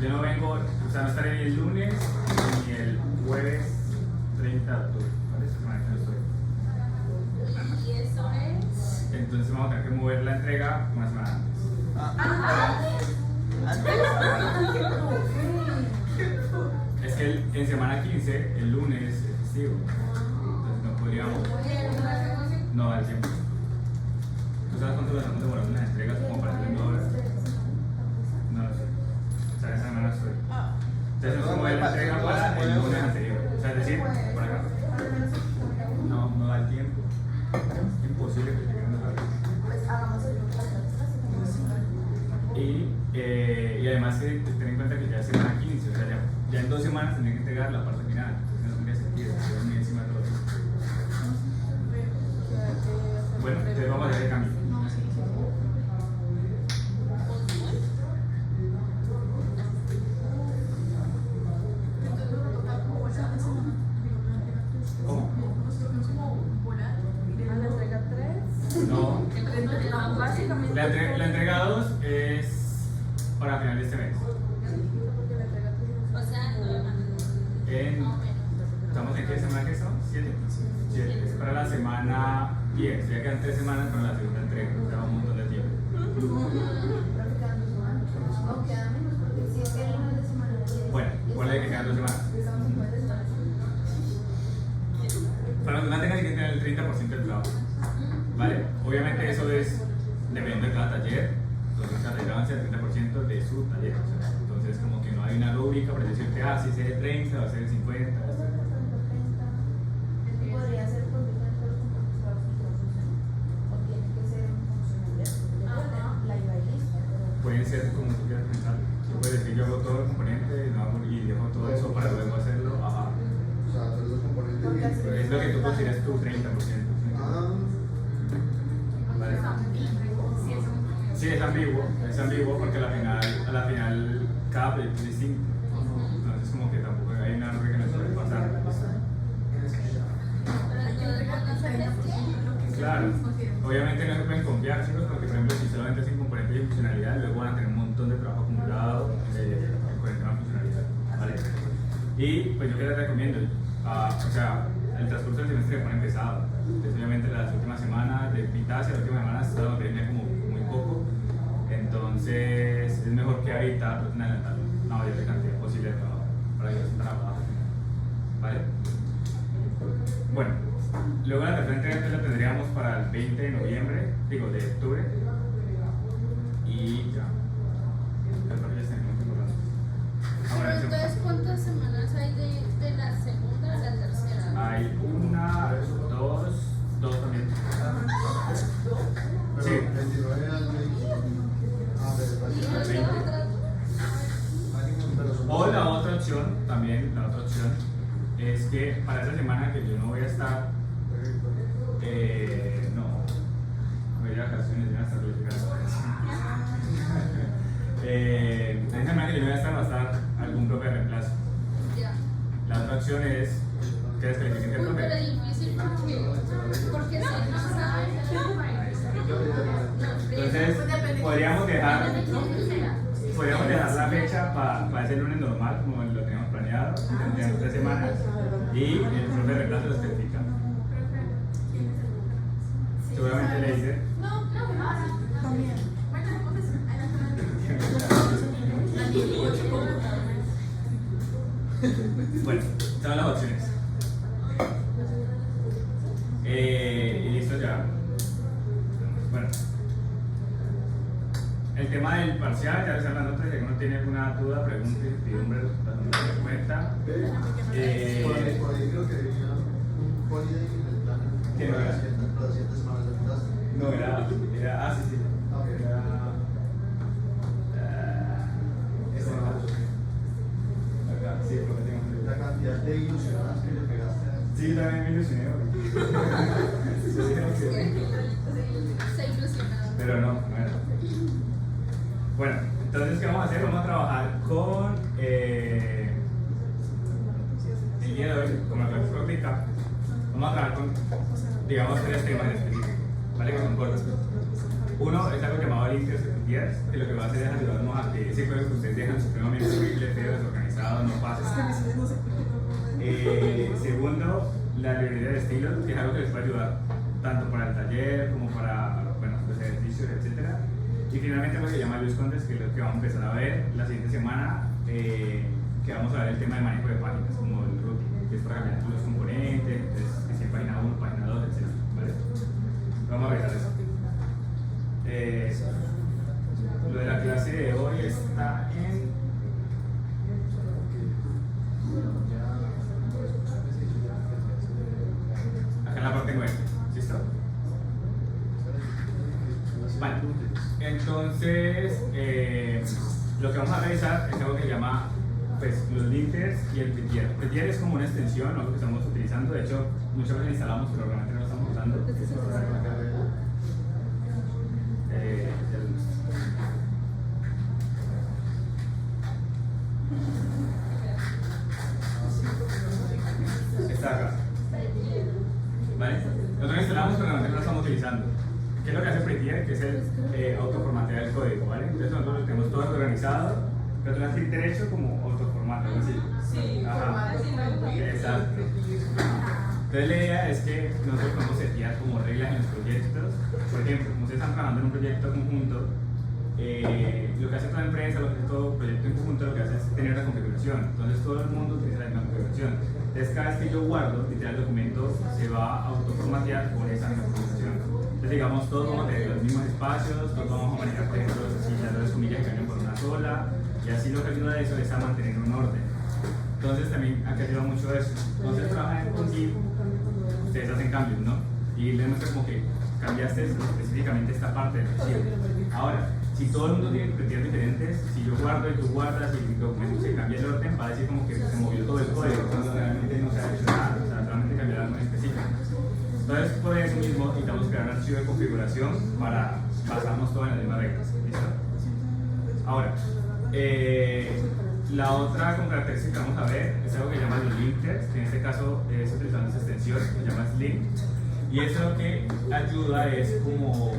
Yo no vengo, o sea, no estaré ni el lunes ni el jueves 30 de octubre, ¿vale? Esta semana que no estoy. ¿Y eso es? Entonces vamos a tener que mover la entrega una semana antes. Es que en semana 15, el lunes es festivo. Entonces no podríamos. No, al tiempo. ¿Tú sabes cuánto nos estamos demorando en las entregas como para hacer en 2 horas? No lo sé. O sea, esa semana no estoy. Entonces no se mueve la entrega para el lunes anterior. O sea, es decir, por acá. No da el tiempo. Es imposible que lleguen a la y además ten en cuenta que ya es semana 15, o sea, ya en 2 semanas tendré que entregar la parte final. No tendría sentido, estoy muy encima de todo. Bueno, entonces vamos a hacer el cambio. ¿Cómo? No. La entrega 2 es para final de este mes. O sea, ¿Estamos en qué semana que son? 7. Es para la semana 10. Ya quedan 3 semanas para la segunda entrega. O sea, un montón de tiempo. Bueno, ponle que quedan 2 semanas. Para los demás tengan que tener el 30% del trabajo. ¿Vale? Obviamente eso es dependiendo de cada taller. Entonces cada taller avanza el 30% de su taller. O sea, entonces como que no hay una rúbrica para decirte, si sea el 30, va a ser el 50. ¿Podría ser por o tiene que ser la IVA y listo? Pueden ser como tú quieras pensar. Tú puedes decir yo hago todo el componente y dejo todo eso para luego hacerlo. Ajá. O sea, hacer los componentes. Es lo que tú consideras tu 30%. ¿Vale? Sí, es ambiguo porque a la final cada proyecto es distinto. Entonces como que tampoco hay una regla que nos puede pasar. Claro, obviamente no se pueden confiar, chicos, porque por ejemplo si solamente hacen componentes y funcionalidad, luego van a tener un montón de trabajo acumulado con el tema de funcionalidad, ¿vale? Y pues yo que les recomiendo, o sea, el transcurso del semestre se pone pesado, entonces obviamente las últimas semanas, de mitad hacia la última semana, está donde viene como muy poco, entonces es mejor que ahorita traten de adelantar la mayor cantidad posible de trabajo, para que no se tan abajo, ¿vale? Bueno. Luego la tercera entrega la tendríamos para el 20 de noviembre, de octubre. Y ya. Pero entonces, ¿cuántas semanas hay de la segunda a la tercera? Hay 1, 2 también. Sí. 29 al 20. O la otra opción, es que para esa semana que yo no voy a estar, voy a ir a vacaciones, voy a estar en esa semana que yo no voy a estar, va a estar algún profe de reemplazo. Ya. La otra opción es que descalifiquen el Uy, profe. pero difícil porque si no saben. Ahí está. Entonces, podríamos dejar la fecha para ese lunes normal, como lo teníamos planeado, tendríamos 3 semanas, y el profe de reemplazo los certifica. Seguramente le dice. Bueno, son las opciones. Y listo ya. Bueno. El tema del parcial, ya les hablan otros, si alguno tiene alguna duda, pregunte, incertidumbre, nos cuenta. Por ahí creo que venía un holiday en el plan. ¿Qué no era? Para las 7 semanas de clase. No, era, sí. Era, acá, sí, prometimos. La cantidad de ilusionadas que le pegaste. Sí, también me ilusioné. Se ilusionado. Pero no era. Bueno, entonces, ¿qué vamos a hacer? Vamos a trabajar con el día de hoy, como la clase práctica, vamos a trabajar con, digamos, 3 temas en específico, ¿vale? Que son cortos. Uno es algo llamado Linkers Repetidas, que lo que va a hacer es ayudarnos a que ese código que ustedes dejan supremamente horrible, feo, desorganizado, no pase. Segundo, la librería de estilos, que es algo que les puede ayudar tanto para el taller como para bueno, los ejercicios, etc. Y finalmente lo que se llama Luis Condes, que es lo que vamos a empezar a ver la siguiente semana, que vamos a ver el tema de manejo de páginas, como el routing, que es para cambiar los componentes, entonces, que si es página 1, página 2, etc. ¿Vale? Vamos a revisar eso. Lo de la clase de hoy está en... acá en la parte 9, ¿sí está? Vale, entonces lo que vamos a revisar es algo que se llama pues, los linkers y el Prettier. Prettier es como una extensión, algo que estamos utilizando, de hecho muchas veces instalamos pero realmente no lo estamos usando. Está acá. ¿Vale? Nosotros instalamos pero realmente no lo estamos utilizando. ¿Qué es lo que hace Prettier? Que es el autoformatear el código, ¿vale? Entonces nosotros lo tenemos todo organizado, pero tú le das clic derecho como autoformate, algo así. Sí, Ajá. Exacto. Entonces la idea es que nosotros podemos setear como reglas en los proyectos. Por ejemplo, como ustedes están trabajando en un proyecto conjunto, lo que hace toda empresa, lo que hace todo proyecto en conjunto, lo que hace es tener una configuración. Entonces todo el mundo utiliza la misma configuración. Entonces cada vez que yo guardo, literal, el documento se va a autoformatear con esa misma configuración. Entonces digamos, todos vamos a tener los mismos espacios, todos vamos a manejar, por ejemplo, las dos comillas que cambian por una sola, y así lo que ayuda de eso es a mantener un orden. Entonces también aquí ayuda mucho eso. Entonces trabajan con Git, ustedes hacen cambios, ¿no? Y les muestra como que cambiaste específicamente esta parte del archivo. Ahora, si todo el mundo tiene criterios diferentes, si yo guardo y tú guardas y el documento se cambia el orden, va a decir como que se movió todo el código, cuando realmente no se ha hecho nada, o sea, realmente cambiar algo en específico. Entonces, por eso mismo, necesitamos crear un archivo de configuración para basarnos todo en las mismas reglas. ¿Listo? Ahora, la otra con característica que vamos a ver es algo que se llama los linkers, que en este caso es utilizando esa extensión que se llama Sling. Y eso lo que ayuda es como...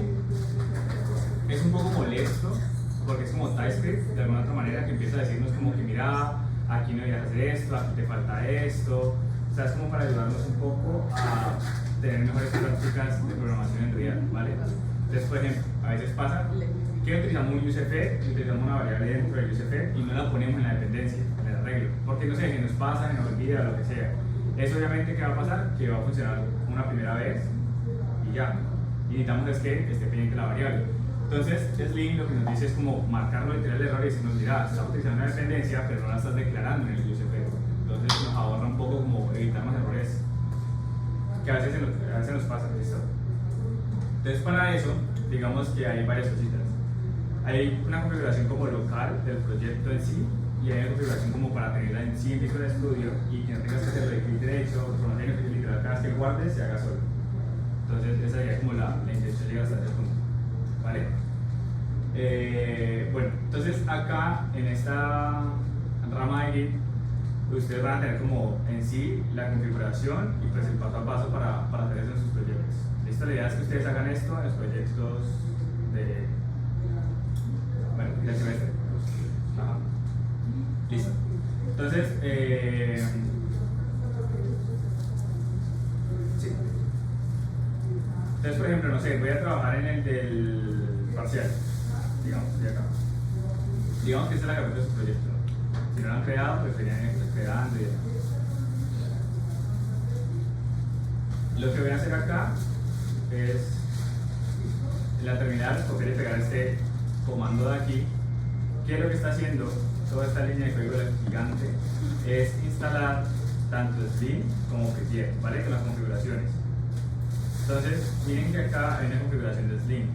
es un poco molesto, porque es como TypeScript, de alguna otra manera, que empieza a decirnos como que mira, aquí no deberías hacer esto, aquí te falta esto. O sea, es como para ayudarnos un poco a tener mejores prácticas de programación en React, ¿vale? Entonces, por ejemplo, a veces pasa que utilizamos un UseEffect, utilizamos una variable dentro del UseEffect y no la ponemos en la dependencia, en el arreglo, porque no sé, que nos pasa, que nos olvida, lo que sea. Eso obviamente, ¿qué va a pasar? Que va a funcionar una primera vez y ya. Y necesitamos es que esté pendiente la variable. Entonces, Sling lo que nos dice es como marcarlo literal el error y decirnos, mira, estás utilizando una dependencia, pero no la estás declarando en el UseEffect. Entonces nos ahorra un poco como evitar más errores que a veces nos pasa, ¿listo? Entonces para eso, digamos que hay varias cositas. Hay una configuración como local del proyecto en sí, y hay una configuración como para tenerla en sí en Visual Studio y que no tengas que hacerlo de clic derecho, o no tengas que literal cada vez que guardes se haga solo. Entonces esa sería como la intención de llegar hasta ese punto, ¿vale? Bueno, entonces acá en esta rama de Git ustedes van a tener como en sí la configuración y pues el paso a paso para hacer eso en sus proyectos. Listo, la idea es que ustedes hagan esto en los proyectos del semestre. Ajá. Listo. Entonces, sí. Entonces, por ejemplo, no sé, voy a trabajar en el del parcial, digamos, de acá. Digamos que esta es la carpeta de su proyecto. Si no lo han creado, pues serían esperando y demás. Lo que voy a hacer acá es en la terminal copiar y pegar este comando de aquí. ¿Qué es lo que está haciendo? Toda esta línea de código gigante es instalar tanto Sling como Prettier, ¿vale? Con las configuraciones. Entonces, miren que acá hay una configuración de Sling.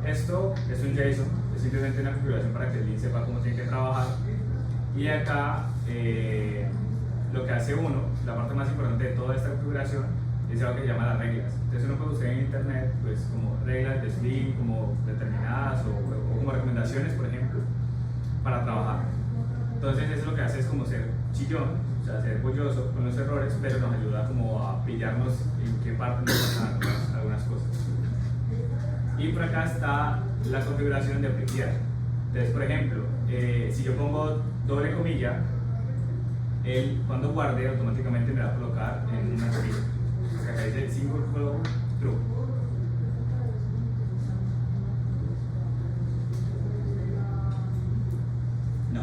Esto es un JSON, es simplemente una configuración para que Sling sepa cómo tiene que trabajar. Y acá lo que hace uno, la parte más importante de toda esta configuración, es algo que se llama las reglas. Entonces uno puede buscar en internet pues como reglas de Sling, como determinadas o como recomendaciones, por ejemplo, para trabajar. Entonces eso lo que hace es como ser chillón, o sea, ser orgulloso con los errores, pero nos ayuda como a pillarnos en qué parte nos pasan algunas cosas. Y por acá está la configuración de aplicar. Entonces, por ejemplo, si yo pongo doble comilla, él cuando guarde automáticamente me va a colocar en una comilla. Acá dice single flow true. No,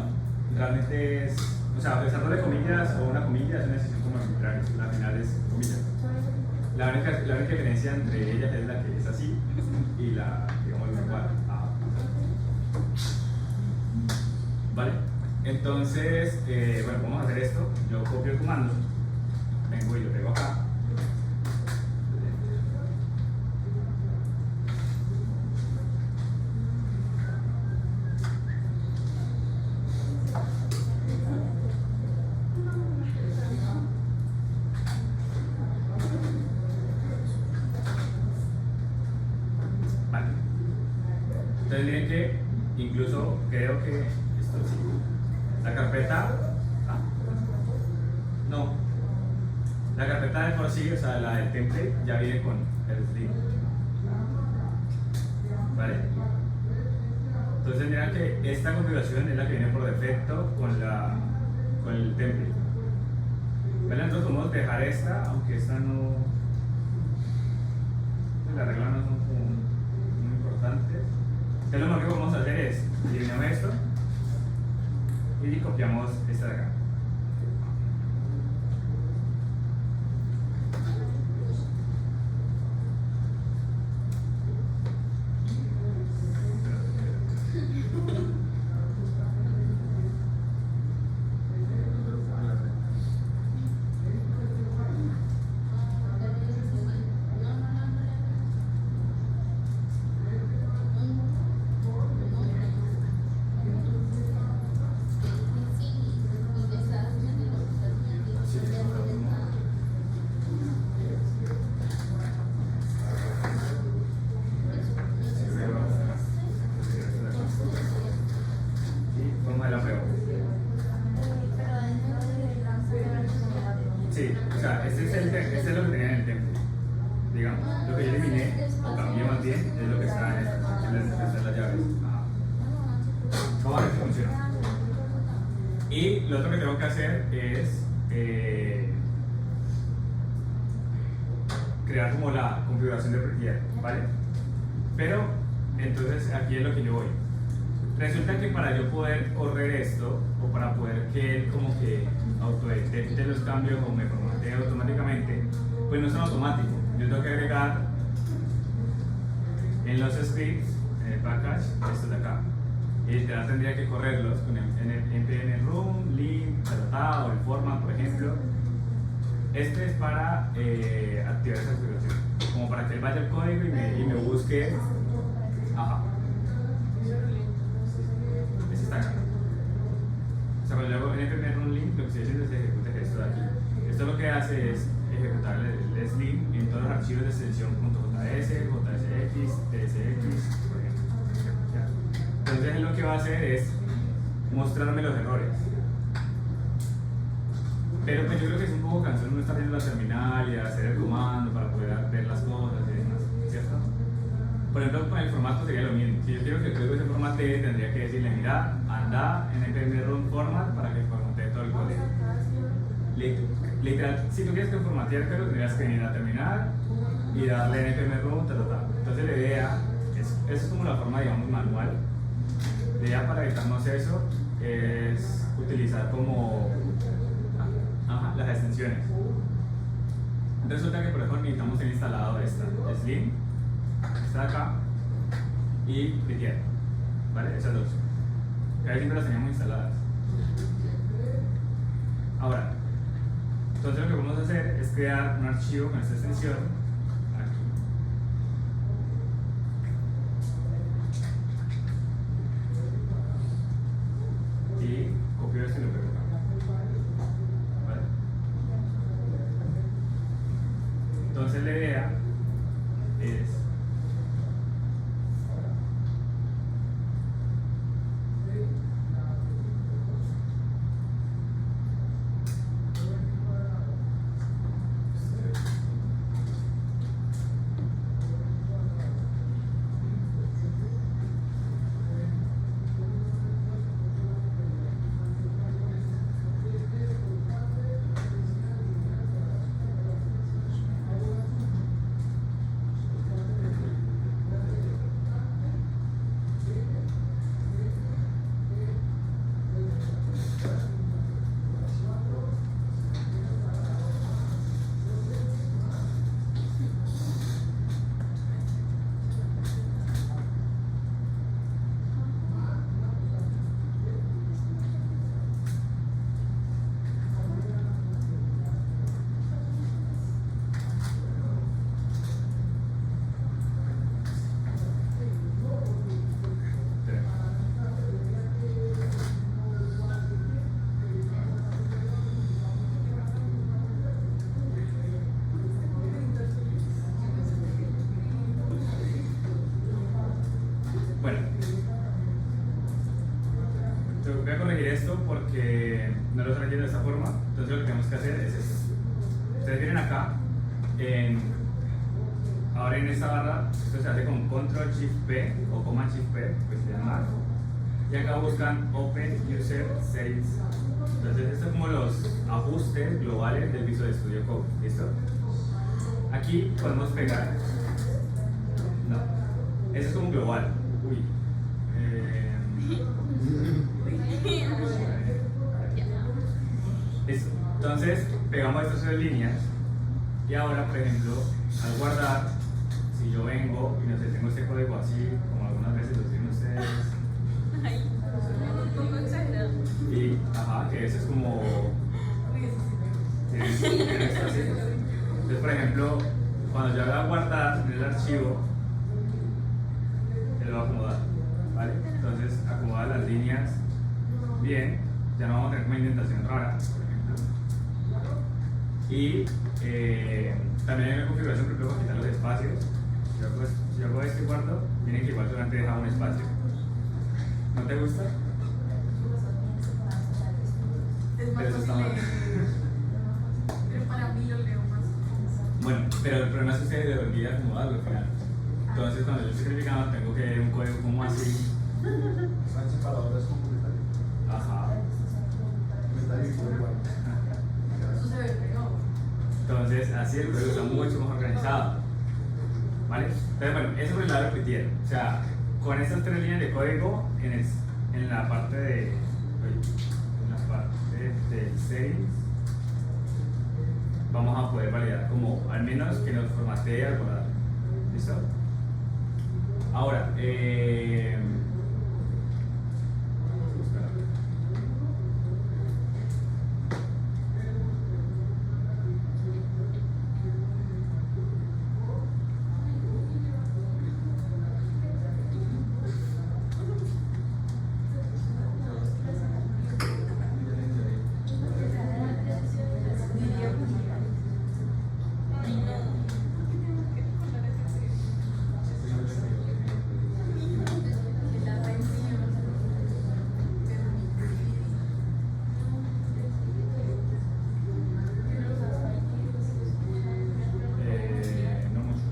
realmente es, o sea, usar doble comillas o una comilla es una decisión como arbitraria, al final es comilla. La única diferencia entre ellas es la que es así y la, digamos, igual. ¿Vale? Entonces, bueno, vamos a hacer esto. Yo copio el comando, vengo y lo pego acá. Vale. Entonces miren que incluso creo que esto sí. La carpeta, no, la carpeta de por sí, o sea, la del template ya viene con el slim. ¿Vale? Entonces miren que esta configuración es la que viene por defecto con el template. ¿Vale? Entonces podemos dejar esta, aunque esta no, las reglas no son muy importantes. Entonces lo que vamos a hacer es eliminamos esto y copiamos esta de acá. Sí, o sea, este es lo que tenía en el template. Digamos, lo que yo eliminé, o cambié más bien, es lo que está en las llaves. Vamos a ver si funciona. Y lo otro que tengo que hacer es crear como la configuración de prettier, ¿vale? Pero, entonces aquí es lo que yo voy. Resulta que para yo poder correr esto, o para poder que él como que autodetecte los cambios o me formatee automáticamente, pues no es automático. Yo tengo que agregar en los scripts, en el package, estos de acá. Y literal tendría que correrlos con el npm room, lib, o el format, por ejemplo. Este es para activar esa configuración, como para que él vaya al código y me busque. Ajá. Este está acá. O sea, cuando yo hago npm room lib, lo que estoy haciendo es ejecutar esto de aquí. Esto lo que hace es ejecutar el slim en todos los archivos de extensión .js, JSX, TSX, por ejemplo. ¿Ya? Entonces lo que va a hacer es mostrarme los errores. Pero pues yo creo que es un poco cansón no estar viendo la terminal y hacer el comando para poder ver las cosas y demás, ¿cierto? Por ejemplo, con el formato sería lo mismo. Si yo quiero que el código se formatee, tendría que decirle, mira, anda en npm run format para que formatee todo el código. Literal, si tú quieres que formatear el código, tendrías que venir a la terminal y darle npm run, Entonces la idea, eso es como la forma, digamos, manual. La idea para evitarnos eso es utilizar como las extensiones. Resulta que por ejemplo necesitamos tener instalado esta slim, esta de acá y prettier, ¿vale? Esas dos. Casi siempre las teníamos instaladas. Ahora, entonces lo que vamos a hacer es crear un archivo con esta extensión aquí. Y copio esto y lo pego acá. ¿Vale? Entonces la idea es voy a corregir esto porque no lo estoy leyendo de esta forma. Entonces lo que tenemos que hacer es esto. Ustedes vienen acá, ahora en esta barra, esto se hace con Control Shift P o Command Shift P, pues se llama. Y acá buscan Open User Settings. Entonces estos son como los ajustes globales del Visual Studio Code. ¿Listo? Aquí podemos pegar. No, eso es como global. Uy. Listo. Entonces pegamos estas 3 líneas. Y ahora, por ejemplo, al guardar, si yo vengo y no sé, tengo este código así, como algunas veces lo tienen ustedes. Ay, un poco exagerado. Y, ajá, que eso es como. Tienen esto así. Entonces, por ejemplo, cuando yo haga guardar en el archivo, él lo va a acomodar, ¿vale? Entonces, acomodar las líneas bien, ya no vamos a tener como indentación rara, por ejemplo. Y también hay una configuración que puedo quitar los espacios. Si yo hago este cuarto, miren que igual solamente deja un espacio. ¿No te gusta? Es más Pero eso está fácil mal. pero para mí lo leo más. Bueno, pero el problema es que ustedes les olvida acomodarlo al final. Entonces, cuando yo estoy criticando, tengo que ver un código como así. Están separadoras con comentarios. Ajá. Comentarios igual. Eso se ve peor. Entonces, así el código está mucho más organizado. ¿Vale? Entonces, bueno, eso por el lado de Prettier. O sea, con estas 3 líneas de código en la parte de. En la parte del settings, vamos a poder validar como al menos que nos formatee al guardar. ¿Listo? Ahora, no mucho.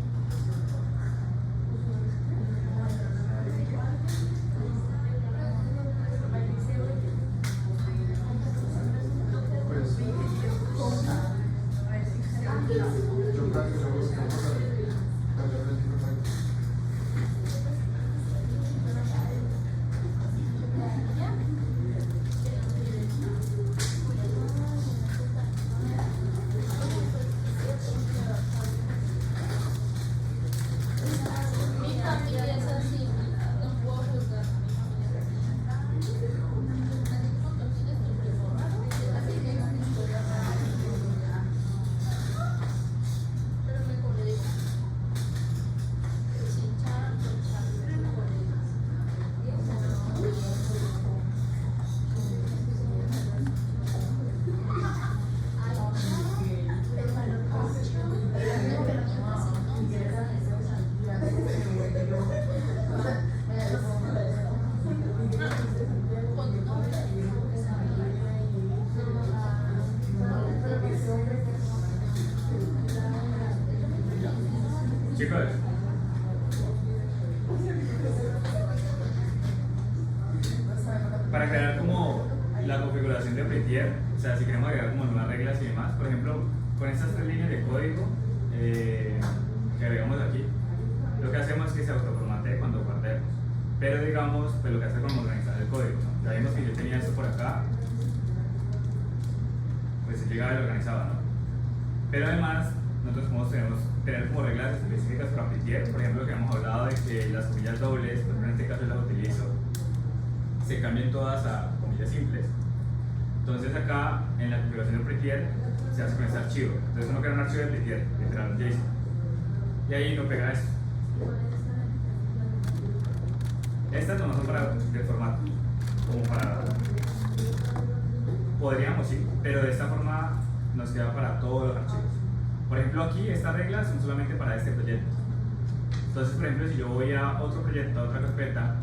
Pues, yo creo que vamos a cambiar el micrófono. Mi familia es así, no puedo juzgar. Pero me colé. Sin char, con char, pero me colé. Chicos, para crear como la configuración de Prettier, o sea, si queremos agregar como nuevas reglas y demás, por ejemplo, con estas 3 líneas de código que agregamos aquí, lo que hacemos es que se autoformatee cuando guardemos. Pero digamos, pues lo que hace es como organizar el código, ¿no? Ya vimos que yo tenía esto por acá, pues se llegaba y lo organizaba, ¿no? Pero además, nosotros podemos tener como reglas específicas para Prettier, por ejemplo, que hemos hablado de que las comillas dobles, por ejemplo en este caso yo las utilizo, se cambien todas a comillas simples. Entonces acá en la configuración de Prettier se hace con este archivo. Entonces uno crea un archivo de Prettier, literal JSON, y ahí no pega esto. Estas no son para de formato, como para. Podríamos sí, pero de esta forma nos queda para todos los archivos. Por ejemplo, aquí estas reglas son solamente para este proyecto. Entonces, por ejemplo, si yo voy a otro proyecto, a otra carpeta,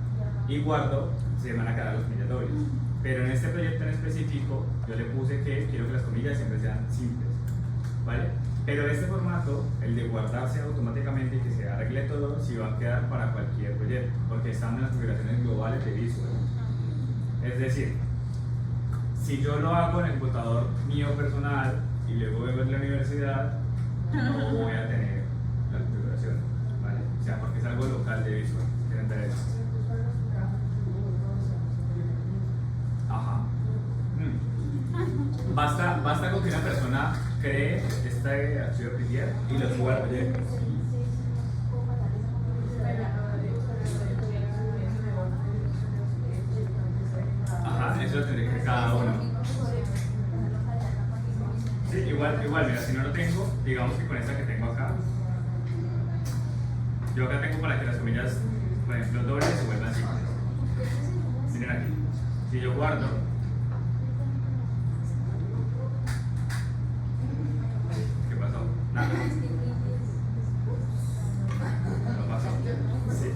y guardo, se van a quedar las comillas dobles. Pero en este proyecto en específico, yo le puse que quiero que las comillas siempre sean simples, ¿vale? Pero este formato, el de guardarse automáticamente y que se arregle todo, sí va a quedar para cualquier proyecto, porque están en las configuraciones globales de Visual. Es decir, si yo lo hago en el computador mío personal y luego vengo en la universidad, no voy a tener la configuración, ¿vale? O sea, porque es algo local de Visual. ¿Quieren ver eso? Ajá. Basta con que una persona cree este archivo PDF y lo suba al proyecto. Ajá, eso lo tendré que cada uno. Sí, igual, mira, si no lo tengo, digamos que con esta que tengo acá, yo acá tengo para que las comillas, por ejemplo, dobles se vuelvan simples. Miren aquí, si yo guardo, ¿qué pasó? Nada. No pasó.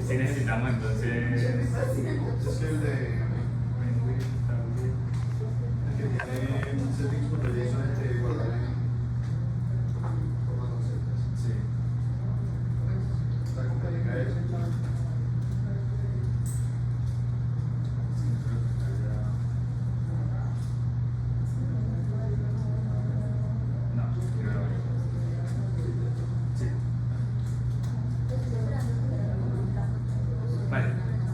Sí necesitamos entonces. Es el de. El que tiene settings por proyecto de guardar en formato celdas. Sí. Está complicado eso. No, no lo veo. Sí. Vale.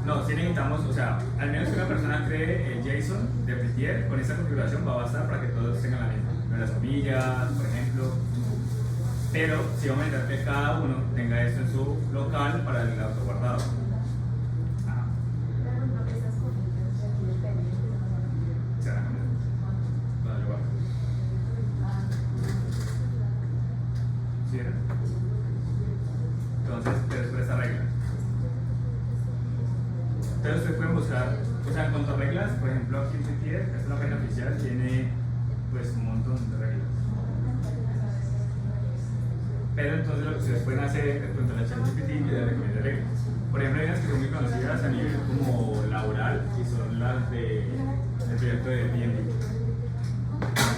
No, si necesitamos, o sea, al menos que una persona cree el JSON de Prettier, con esta configuración va a bastar para que todos tengan la misma. Con las comillas, por ejemplo. Pero si vamos a intentar que cada uno tenga esto en su local para el autoguardado. Ajá. Se van a cambiar. Cuando yo guardo. ¿Sí era? Entonces, después esta regla. Entonces ustedes pueden buscar, o sea, en cuanto a reglas, por ejemplo aquí en Prettier, que es la página oficial, tiene pues un montón de reglas. Pero entonces lo que ustedes pueden hacer es controlar el ChatGPT y darle recomienda reglas. Por ejemplo, hay unas que son muy conocidas a nivel como laboral y son las del proyecto de Airbnb.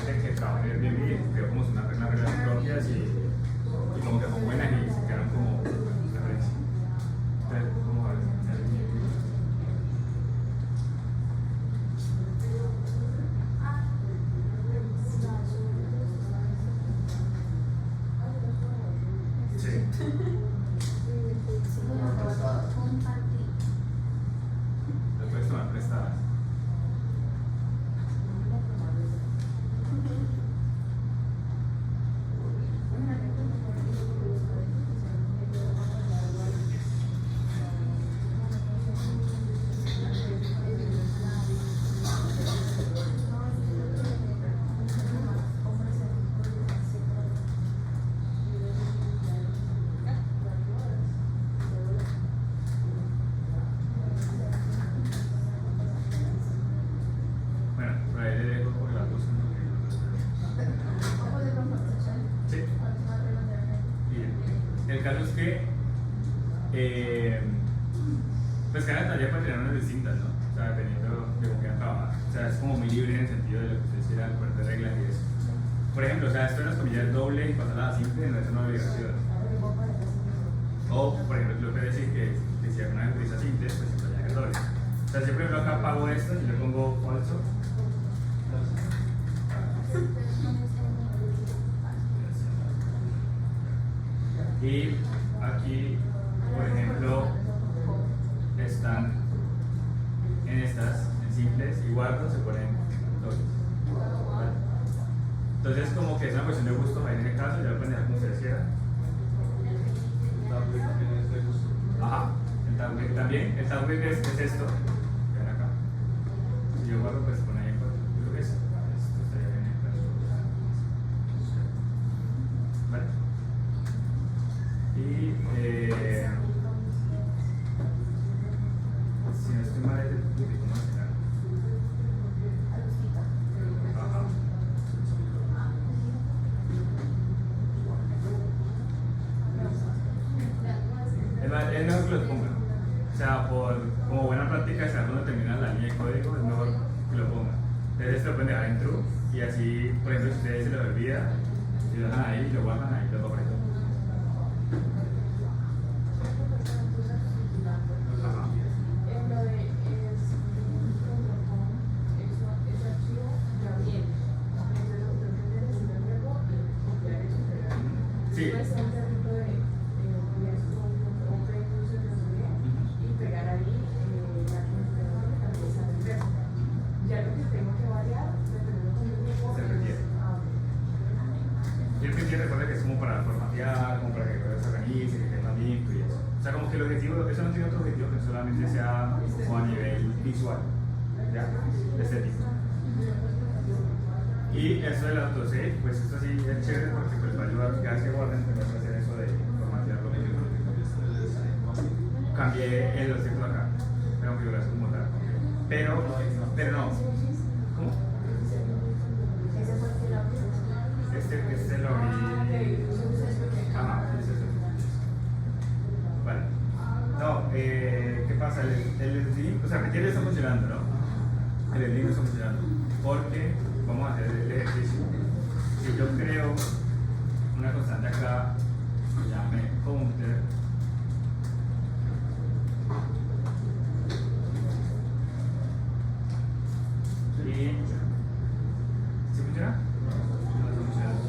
Gente que trabaja en Airbnb creó como unas reglas propias y como que son buenas y se quedaron como referencia. Entonces, ¿cómo va a ver? Sí. Las puedes tomar prestadas. Bueno, por ahí le dejo por la cosa. Sí. Bien. El caso es que, pues cada taller puede tener unas distintas, ¿no? O sea, dependiendo de cómo quieran trabajar. O sea, es como muy libre en el sentido de lo que ustedes quieran poner de reglas y eso. Por ejemplo, o sea, esto de las comillas doble y pasarlas a simple no es una obligación. O, por ejemplo, tú lo puedes decir que si alguna vez utiliza simple, pues siempre haya que doble. O sea, si por ejemplo acá pago esto y le pongo falso. Y aquí, por ejemplo, están en estas, en simples y guardo, se ponen dobles. ¿Vale? Entonces, como que es una cuestión de gusto, ahí en el caso, ya lo pueden dejar como ustedes quieran. Tablet también es de gusto. Ajá, el tablet también. El tablet es esto. Ven acá. Si yo guardo, pues pon ahí, pues, yo creo que esto estaría bien en caso. ¿Vale? Y si no estoy mal, es el público más general. Ajá. Es mejor que los pongan. O sea, como buena práctica, pueden dejar en true y así, por ejemplo, si ustedes se les olvida, y lo dejan ahí, lo guardan ahí, lo aparece. Ajá. En lo de es.com, ese archivo ya viene. Entonces lo que tengo que hacer es el verbo y copiar eso y pegar. Sí. No es un servicio de copiar un recurso y pegar ahí la administración que también sale el verbo. Ya lo que tengo que variar, dependiendo con el grupo, Se requiere. Y el que recuerda que es como para formatear, como para que se organice, que quede más limpio y eso. O sea, como que el objetivo, eso no tiene otro objetivo que solamente sea como a nivel visual, ¿ya? Estético. Y eso del autosave, pues esto sí es chévere porque pues va a ayudar cada vez que guarden, pues va a hacer eso de formatearlo. Cambié el objeto acá, la configuración como tal. Pero no. ¿Cómo? Este lo abrí. Ajá, es eso. Vale. No, ¿qué pasa? El SDI, o sea, que tiene está funcionando, ¿no? El SDI no está funcionando. Porque vamos a hacer el ejercicio. Si yo creo una constante acá, llame counter. Y ¿sí funciona? No está funcionando.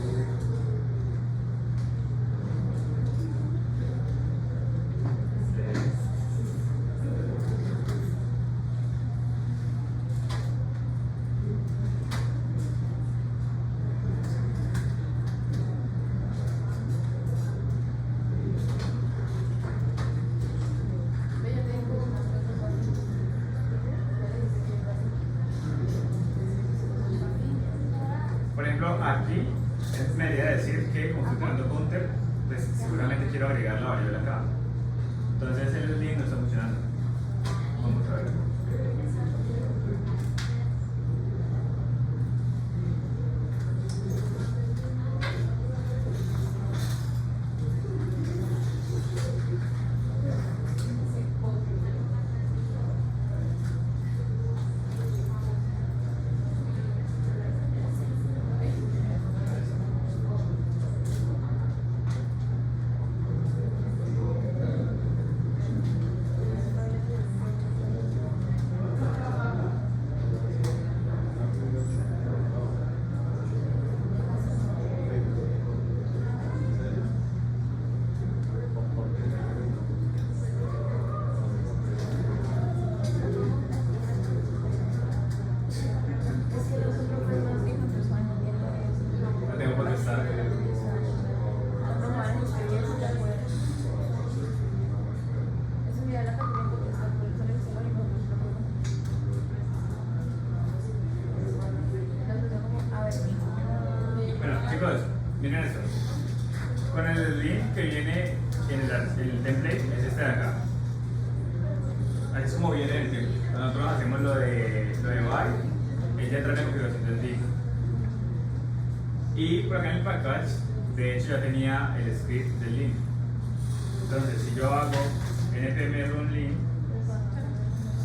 Por ejemplo, aquí me debería decir que configurando counter, pues seguramente quiero agregar la variable acá. Entonces el link no está funcionando. Vamos a ver. No tengo por qué estar. Bueno, chicos, miren esto. Con el link que viene en el template es este de acá. Así es como viene el template. Nosotros hacemos lo de by, ella entra en la configuración del link. Y por acá en el package, de hecho ya tenía el script del link. Entonces, si yo hago npm run link,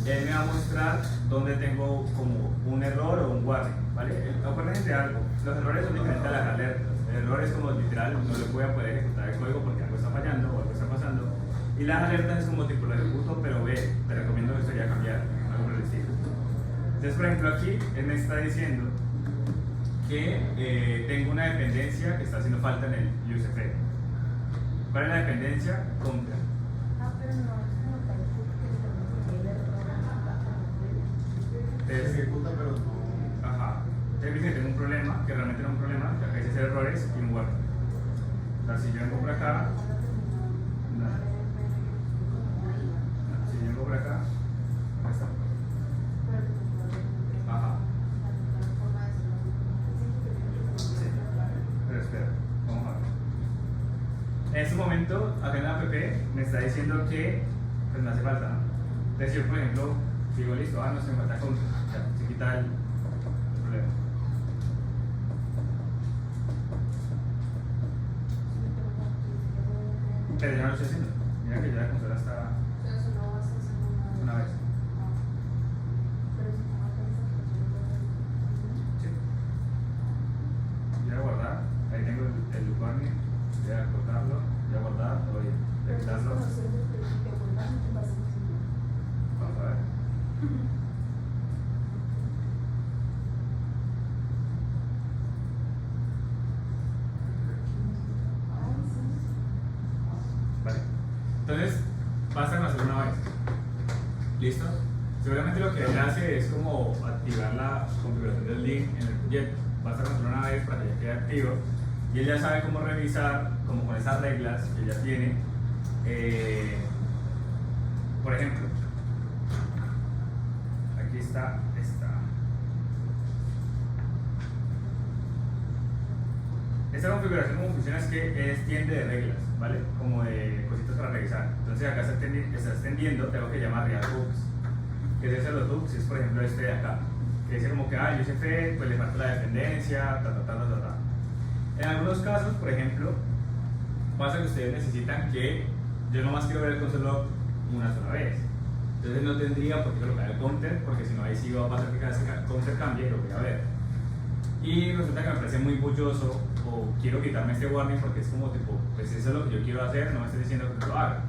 él me va a mostrar dónde tengo como un error o un warning, ¿vale? Acuérdense de algo, los errores son diferentes a las alertas. El error es como literal, no le voy a poder ejecutar el código porque algo está fallando o algo está pasando. Y las alertas es como tipo lo ejecuto, pero ve, te recomiendo que esto ya cambiar, algo por el estilo. Entonces, por ejemplo, aquí él me está diciendo que tengo una dependencia que está haciendo falta en el USF. ¿Cuál es la dependencia? Counter. Se ejecuta, pero no. Ajá. Entonces dice que tengo un problema, que realmente no es un problema, que acá hay que hacer errores y un guardo. O sea, si yo vengo por acá, nada. Si yo vengo por acá, acá está. Ajá. Sí. Pero espera, vamos a ver. En este momento, acá en la app me está diciendo que pues me hace falta, ¿no? Entonces yo, por ejemplo, digo listo, no se me falta counter, ya, se quita el problema. Pero ya no lo estoy haciendo. Mira que ya la consola está una vez. Sí. tengo el warning, voy a cortarlo, voy a guardar, voy a quitarlo. Vamos a ver. Vale. Entonces, basta con hacerlo una vez. ¿Listo? Seguramente lo que él hace es como activar la configuración del link en el proyecto. Basta con hacerlo una vez para que ya quede activo. Y él ya sabe cómo revisar, como con esas reglas que ya tiene. Por ejemplo, aquí está esta. Esta configuración, como funciona, es que es tiende de reglas, ¿vale? Como de cositas para revisar. Entonces acá está extendiendo algo que llama real hooks. ¿Qué es eso de los hooks? Es por ejemplo este de acá, que dice como que el USF pues le falta la dependencia, En algunos casos, por ejemplo, pasa que ustedes necesitan que yo nomás quiero ver el console log una sola vez. Entonces no tendría por qué colocar el counter, porque si no ahí sí va a pasar que cada vez que el counter cambie lo voy a ver. Y resulta que me parece muy bulloso o quiero quitarme este warning porque es como tipo, pues eso es lo que yo quiero hacer, no me estoy diciendo que lo haga.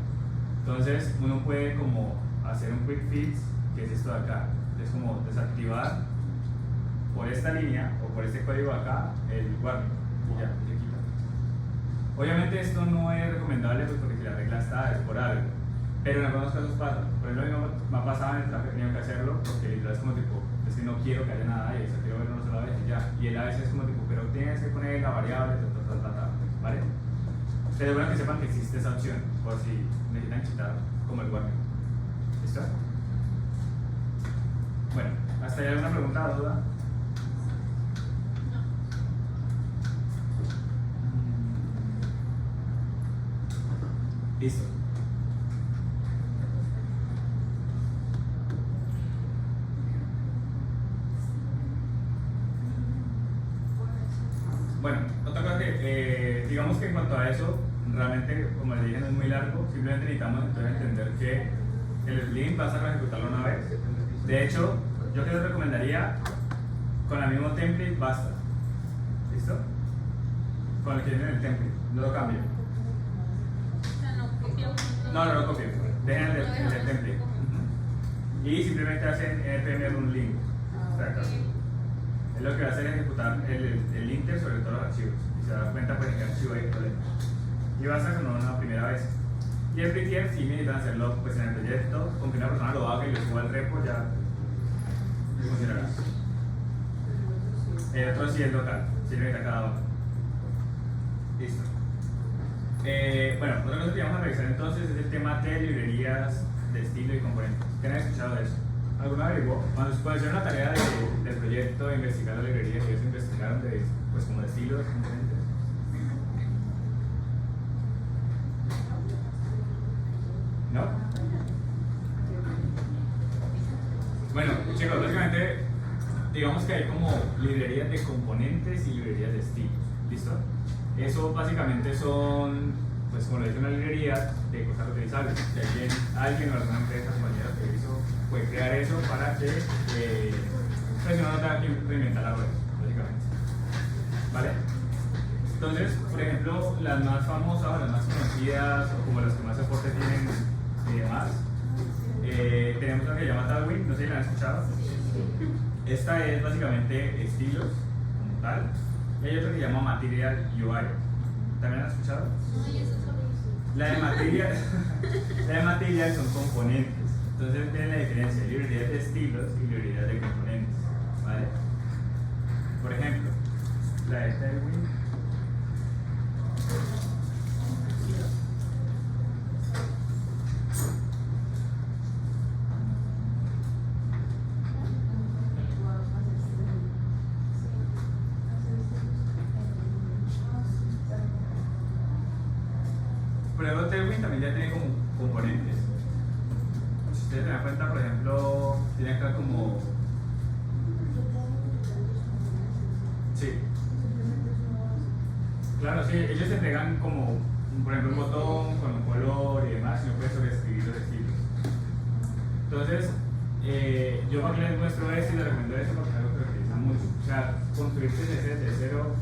Entonces uno puede como hacer un quick fix, que es esto de acá. Es como desactivar por esta línea o por este código de acá el warning y ya, se quita. Obviamente esto no es recomendable pues, porque si la regla está es por algo, pero en algunos casos pasa. Por ejemplo, a mí me ha pasado en el trabajo que he tenido que hacerlo porque literal es como tipo, es que no quiero que haya nada y eso quiero verlo una sola vez y ya. Y él a veces es como tipo, pero tienes que poner la variable, ¿vale? Pero bueno que sepan que existe esa opción por si necesitan quitar como el warning. ¿Listo? Bueno, ¿hasta ahí alguna pregunta o duda? Listo. Bueno, otra cosa que, digamos que en cuanto a eso, realmente, como les dije, no es muy largo, simplemente necesitamos entonces entender que el Slim vas a ejecutarlo una vez. De hecho, yo que les recomendaría, con el mismo template basta. ¿Listo? Con el que viene en el template, no lo cambien. No lo copien, dejen el template. Y simplemente hacen npm run link. Es lo que va a hacer es ejecutar el linter sobre todos los archivos. Y se da cuenta pues en qué archivo hay problema. Y va a hacer una primera vez. Y el prettier sí necesitan hacerlo pues, en el proyecto, con que una persona lo haga y lo suba al repo ya funcionará. El otro sí es local, sí necesita cada uno. Listo. Bueno, otra cosa que vamos a revisar entonces es el tema de librerías de estilo y componentes. ¿Quién ha escuchado de eso? ¿Alguna averiguó? Cuando hicieron la tarea del proyecto de investigar las librerías, ellos investigaron de, pues, como de estilos, componentes. ¿No? Bueno, chicos, básicamente, digamos que hay como librerías de componentes y librerías de estilos. ¿Listo? Eso básicamente son, pues como lo dice, una librería de cosas reutilizables. Si alguien o alguna empresa, compañera, puede crear eso para que pues uno no tenga que reinventar la rueda, básicamente. ¿Vale? Entonces, por ejemplo, las más famosas o las más conocidas, o como las que más soporte tienen y demás, tenemos una que se llama Tailwind, no sé si la han escuchado. Esta es básicamente estilos, como tal. Y hay otra que se llama Material UI. ¿También la han escuchado? No, y eso es La de Material son componentes. Entonces tienen la diferencia de librerías de estilos y librerías de componentes. ¿Vale? Por ejemplo, la de Tailwind. Por ejemplo, Tailwind también ya tiene como componentes. Si ustedes se dan cuenta, por ejemplo, tiene acá como... Sí. Claro, sí, ellos te entregan como, por ejemplo, un botón con un color y demás, y no puedes sobreescribir los estilos. Entonces, yo para que les muestro esto y les recomiendo eso porque es algo que utilizan mucho. O sea, construir desde cero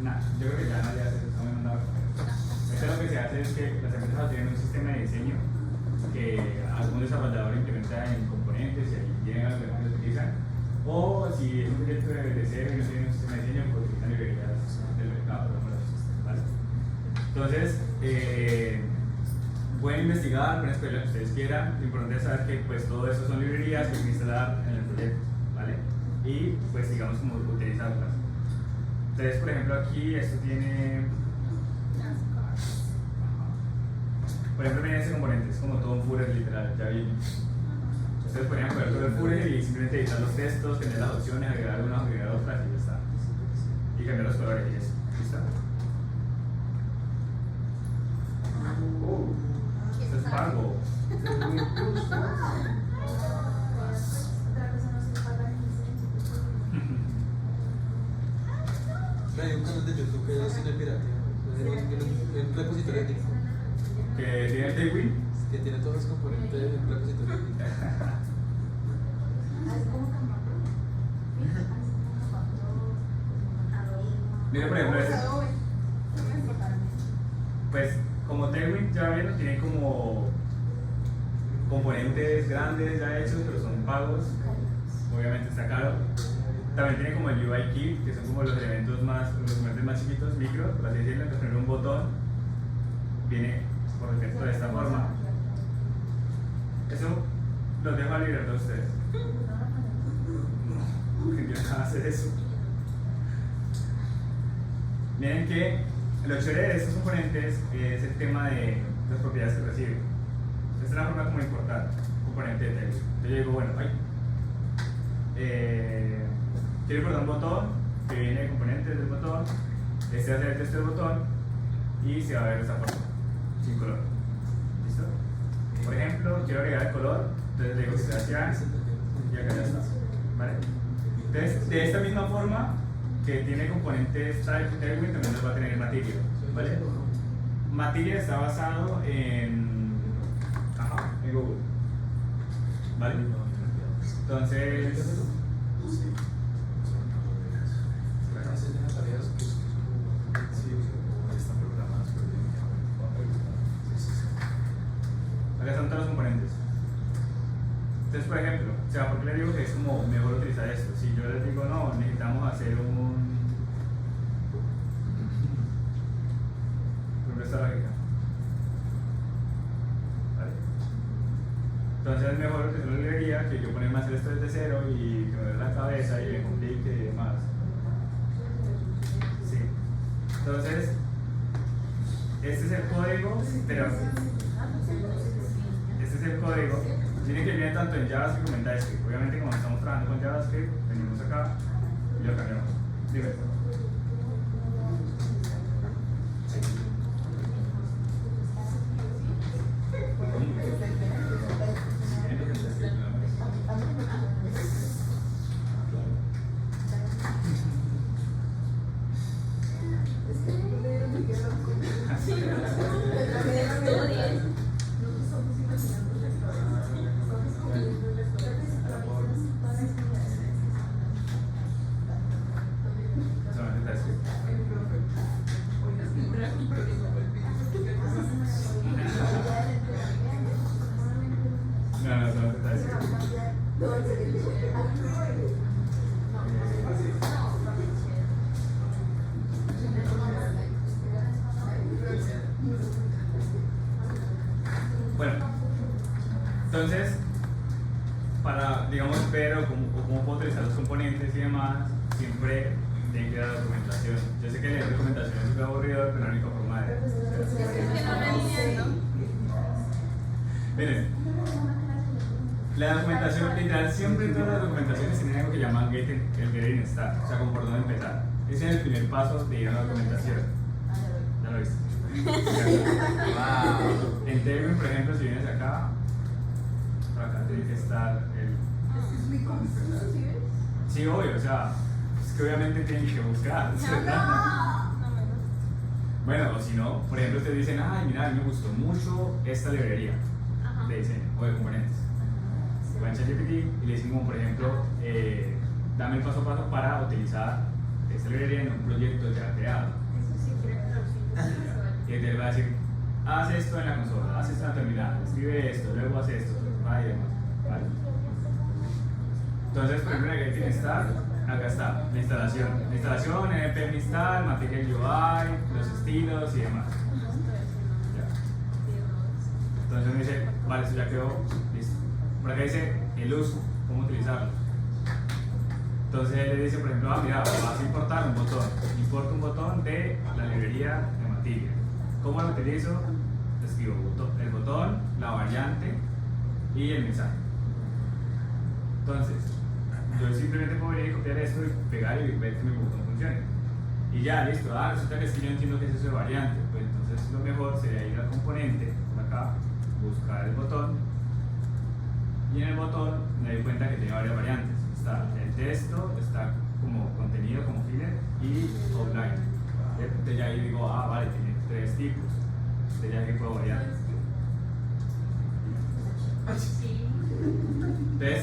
Nada, yo creo que ya nadie hace eso, no me mandaron. Esto lo que se hace es que las empresas tienen un sistema de diseño que algún desarrollador implementa en componentes y ahí llegan los demás que lo utilizan. O si es un proyecto de cero y no tiene un sistema de diseño, pues utilizan librerías del mercado, ¿vale? Entonces, pueden investigar, pueden escoger lo que ustedes quieran. Lo importante es saber que pues, todo eso son librerías que hay que instalar en el proyecto, ¿vale? Y pues digamos como utilizarlas. Entonces, por ejemplo, aquí esto tiene. Por ejemplo, viene ese componente, es como todo un Footer literal, ya vi. Ustedes podrían coger todo el Footer y simplemente editar los textos, tener las opciones, agregar unas, agregar otras y ya está. Y cambiar los colores y eso. ¿Listo? Esto es pago. Hay un canal de YouTube que ellos tienen piratía. Un repositorio de Git Que tiene el Tailwind. que tiene todos los componentes en un repositorio de Git. Mira, por ejemplo, este. Pues, como Tailwind ya vieron, tiene como componentes grandes ya hechos, pero son pagos. Obviamente está caro. También tiene como el UI Kit, que son como los elementos más chiquitos, micro, por así decirlo. Entonces, tener un botón viene por defecto de esta forma. Eso los dejo a libertad de ustedes. No, yo no voy a hacer eso. Miren que lo chévere de estos componentes es el tema de las propiedades que recibe. Esta es una forma como importar un componente de texto. Entonces yo digo, bueno, quiero importar un botón que viene de componentes del botón, este va a ser el texto del botón y se va a ver de esta forma, sin color. ¿Listo? Por ejemplo, quiero agregar el color, entonces le digo que sea hacia y acá ya está. ¿Vale? Entonces, de esta misma forma que tiene componentes Tailwind, también los va a tener Material. ¿Vale? Material está basado en Google. ¿Vale? Entonces, acá están todos los componentes. Entonces, por ejemplo, o sea, ¿por qué les digo que es como mejor utilizar esto? Si yo les digo, no, necesitamos hacer un... Por ejemplo, esta lógica. ¿Vale? Entonces es mejor utilizar la librería que yo ponerme a hacer esto desde cero y que me duele la cabeza y me complique y demás. Sí. Entonces, este es el código, pero... Este es el código. Miren que viene tanto en JavaScript como en TypeScript. Obviamente, como estamos trabajando con JavaScript, venimos acá y lo cambiamos. Dime. Bueno, entonces, para, digamos, ver o cómo puedo utilizar los componentes y demás, siempre tienen que dar documentación. Yo sé que leer documentación es muy aburrido, pero la única forma de... Que no lo entiendo. Miren, la documentación, literal, siempre todas las documentaciones tienen algo que llaman get in start, o sea, como por dónde empezar. Ese es el primer paso de ir a la documentación. ¿Ya lo viste? Wow. En Tailwind, por ejemplo, si vienes acá, por acá tiene que estar el... Sí, obvio, o sea, es que obviamente tienen que buscar, ¿verdad? Bueno, o si no, por ejemplo, ustedes dicen, ay, mira, a mí me gustó mucho esta librería de diseño o de componentes. Van a ChatGPT y le dicen como, por ejemplo, dame el paso a paso para utilizar esta librería en un proyecto ya creado. Eso sí quiere que Y entonces va a decir, haz esto en la consola, haz esto en la terminal, escribe esto, luego haz esto, y demás. ¿Vale? Entonces, por ejemplo, en el Install, acá está la instalación. La instalación, npm install, material UI, los estilos y demás. Ya. Entonces uno dice, vale, eso ya quedó listo. Por acá dice el uso, cómo utilizarlo. Entonces él le dice, por ejemplo, mira, vas a importar un botón. Importa un botón de la librería de Material. ¿Cómo lo utilizo? Escribo el botón, la variante y el mensaje. Entonces, yo simplemente puedo venir y copiar esto y pegar y ver que mi botón funcione. Y ya, listo. Resulta que si yo entiendo que es eso de variante. Pues entonces lo mejor sería ir al componente, por acá, buscar el botón. Y en el botón me doy cuenta que tiene varias variantes. Está el texto, está como contenido, como filler y outline. Entonces ya ahí digo, vale, tiene 3 tipos. Entonces ya aquí puedo variar. Entonces,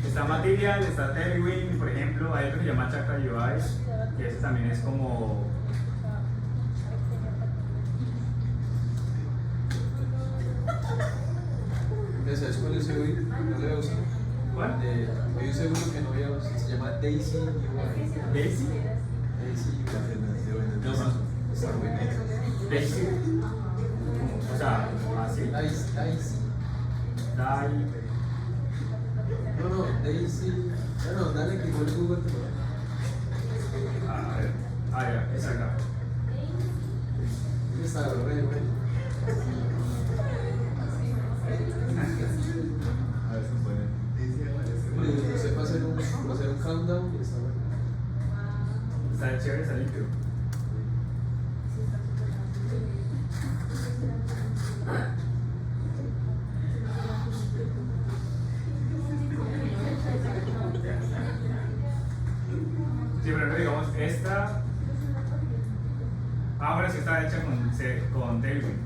está Material, está Tailwind, por ejemplo, hay otro que se llama Chakra UI, que ese también es como... ¿Sabes cuál es ese hoy? No le voy a usar. ¿Cuál? Hay un segundo que no voy a usar, se llama Daisy UI. Daisy. Daisy UI. No, no. Está bueno. Daisy. O sea, así. Daisy. Dai. No, Daisy. No, dale que igual Google te lo da. A ver. Ya, es acá. Está re bueno. A ver si puede. Usted va a hacer un countdown y está bueno. Está chévere, está limpio. Sí, pero digamos, esta. Ahora sí está hecha con Tailwind.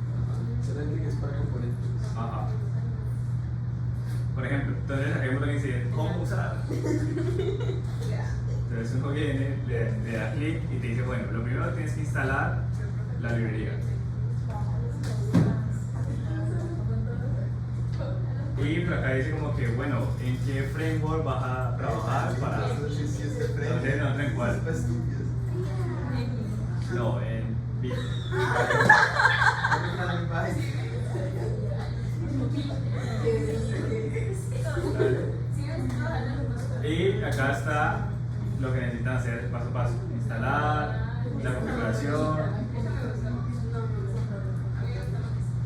Excelente que es para componentes. Ajá. Por ejemplo, entonces hay un botón que dice ¿cómo usar? Entonces uno viene, le da clic y te dice, bueno, lo primero tienes que instalar la librería. Y por acá dice como que, bueno, ¿en qué framework vas a trabajar para...? Entonces, no, ¿en cuál? No, en Vue. Y acá está lo que necesitan hacer paso a paso: instalar, la configuración,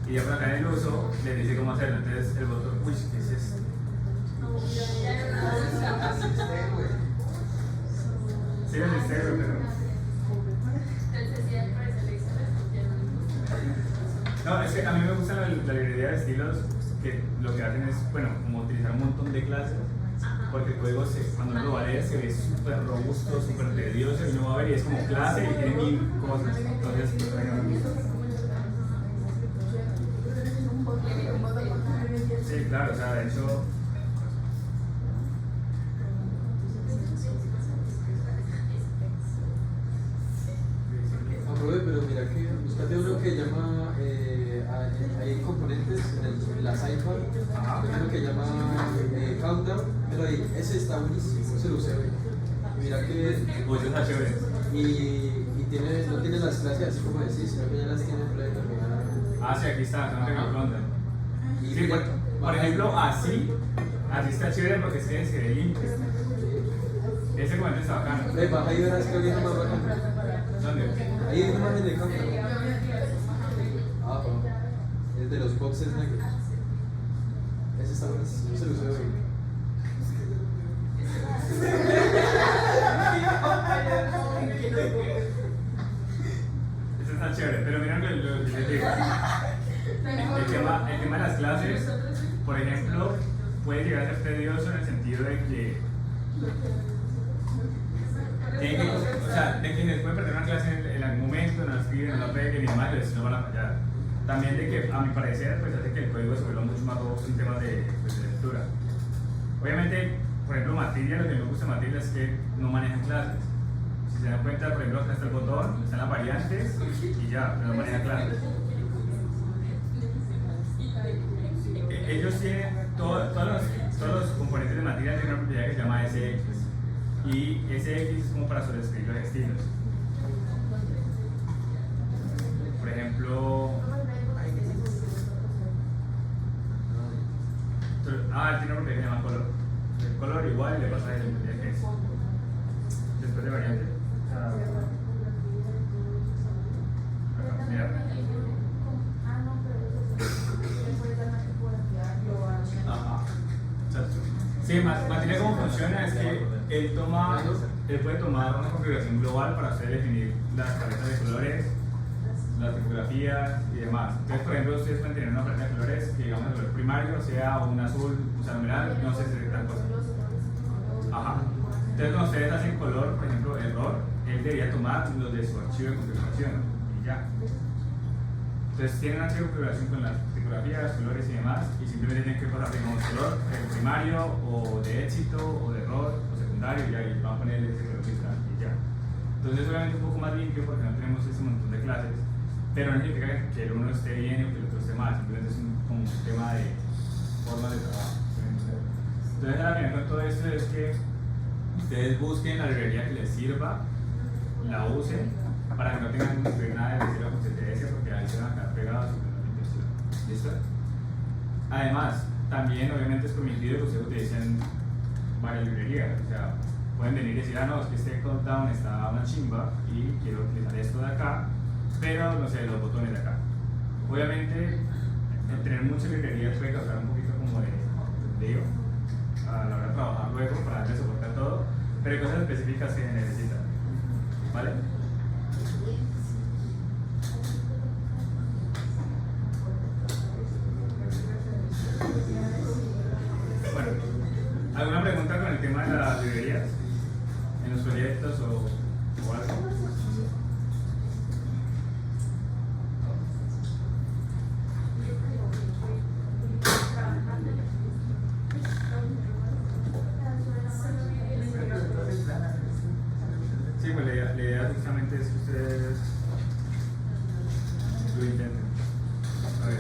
y ya por acá en el uso les dice cómo hacerlo. Entonces el botón, uy, ¿qué es esto? Sí, es en serio, pero... No, es que a mí me gusta la librería de estilos, que lo que hacen es, bueno, como utilizar un montón de clases, porque el código cuando uno lo va a leer se ve súper robusto, súper tedioso, y uno va a ver y es como clase y tiene 1000 cosas. Entonces, pues, sí, claro, o sea, de hecho... Aprove, pero mira que búscate uno que llama, hay componentes en la sidebar, hay uno que llama Countdown, pero ahí, ese está buenísimo, ese lo usé hoy. Y mira que... Pues está chévere. Y tiene, no tiene las clases así como decís, sino que ya las tiene predeterminadas. Sí, aquí está, no tengo pregunta. Y Sí, por ejemplo, así está chévere porque se ve limpio. Ese comentario está bacano. Baja y verás que alguien más bacán. ¿Dónde? Ahí hay una imagen de Countdown. Es de los boxes negros. Ese está buenísimo, ese lo usé hoy. Ese está chévere, pero mira lo que les digo. El tema de las clases, por ejemplo, puede llegar a ser tedioso en el sentido de que o sea, de que después de perder una clase en algún momento, no escriben, no peguen y demás, y no van a fallar. También de que, a mi parecer, pues hace que el código se vuelva mucho más robusto en temas de lectura. Obviamente, por ejemplo, Matilda, lo que me gusta de Matilda es que no maneja clases. Si se dan cuenta, por ejemplo, acá está el botón, están las variantes y ya, pero no maneja clases. Ellos tienen, todos los componentes de Matilda tienen una propiedad que se llama SX. Y SX es como para sobreescribir los estilos. Por ejemplo, él tiene una propiedad que se llama color. El color igual le pasa a la propiedad que es. Después de variante. Mira. Ajá. Sí, Matilda cómo funciona es que él puede tomar una configuración global para hacer definir las paletas de colores, las tipografías y demás. Entonces, por ejemplo, ustedes pueden tener una paleta de colores que, digamos, el color primario sea un azul, numeral, no sé si tal cosa. Ajá. Entonces, cuando ustedes hacen color, por ejemplo, error, él debería tomar los de su archivo de configuración y ya. Entonces, tienen un archivo de configuración con las tipografías, colores y demás, y simplemente tienen que pasar, digamos, color primario, o de éxito, o de error, o secundario, y ya, y van a poner ese color principal y ya. Entonces, obviamente, un poco más limpio porque no tenemos ese montón de clases, pero no significa que el uno esté bien o que el otro esté mal, simplemente es como un tema de formas de trabajo. Entonces, la primera con todo esto es que ustedes busquen la librería que les sirva, la usen, para que no tengan que escribir nada de reserva con CTS, porque ahí se van a quedar pegados y no es la intención. ¿Listo? Además, también obviamente es permitido que ustedes utilicen varias librerías, o sea, pueden venir y decir, no, es que este countdown está una chimba y quiero utilizar esto de acá, pero no sé, los botones de acá. Obviamente, tener muchas librerías puede causar un poquito como de lío a la hora de trabajar luego para darle soporte a todo, pero hay cosas específicas que se necesitan. ¿Vale? Bueno, ¿alguna pregunta con el tema de las librerías? ¿En los proyectos o algo? Sí, pues la idea justamente es que ustedes lo intenten. A ver,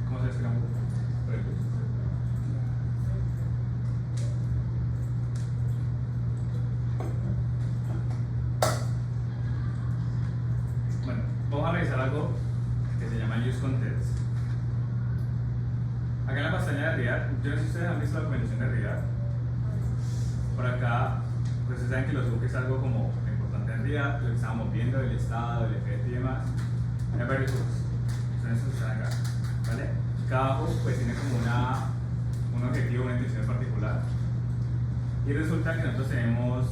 ¿cómo se describe? Por ejemplo. Bueno, vamos a revisar algo que se llama Use Contents. Acá en la pestaña de React, yo no sé si ustedes han visto la documentación de React. Por acá, pues ustedes saben que los hooks es algo como importante en React, lo que estábamos viendo, el estado, el efecto y demás. Hay varios hooks, son estos que están acá, ¿vale? Cada hook pues tiene como un objetivo, una intención particular. Y resulta que nosotros tenemos,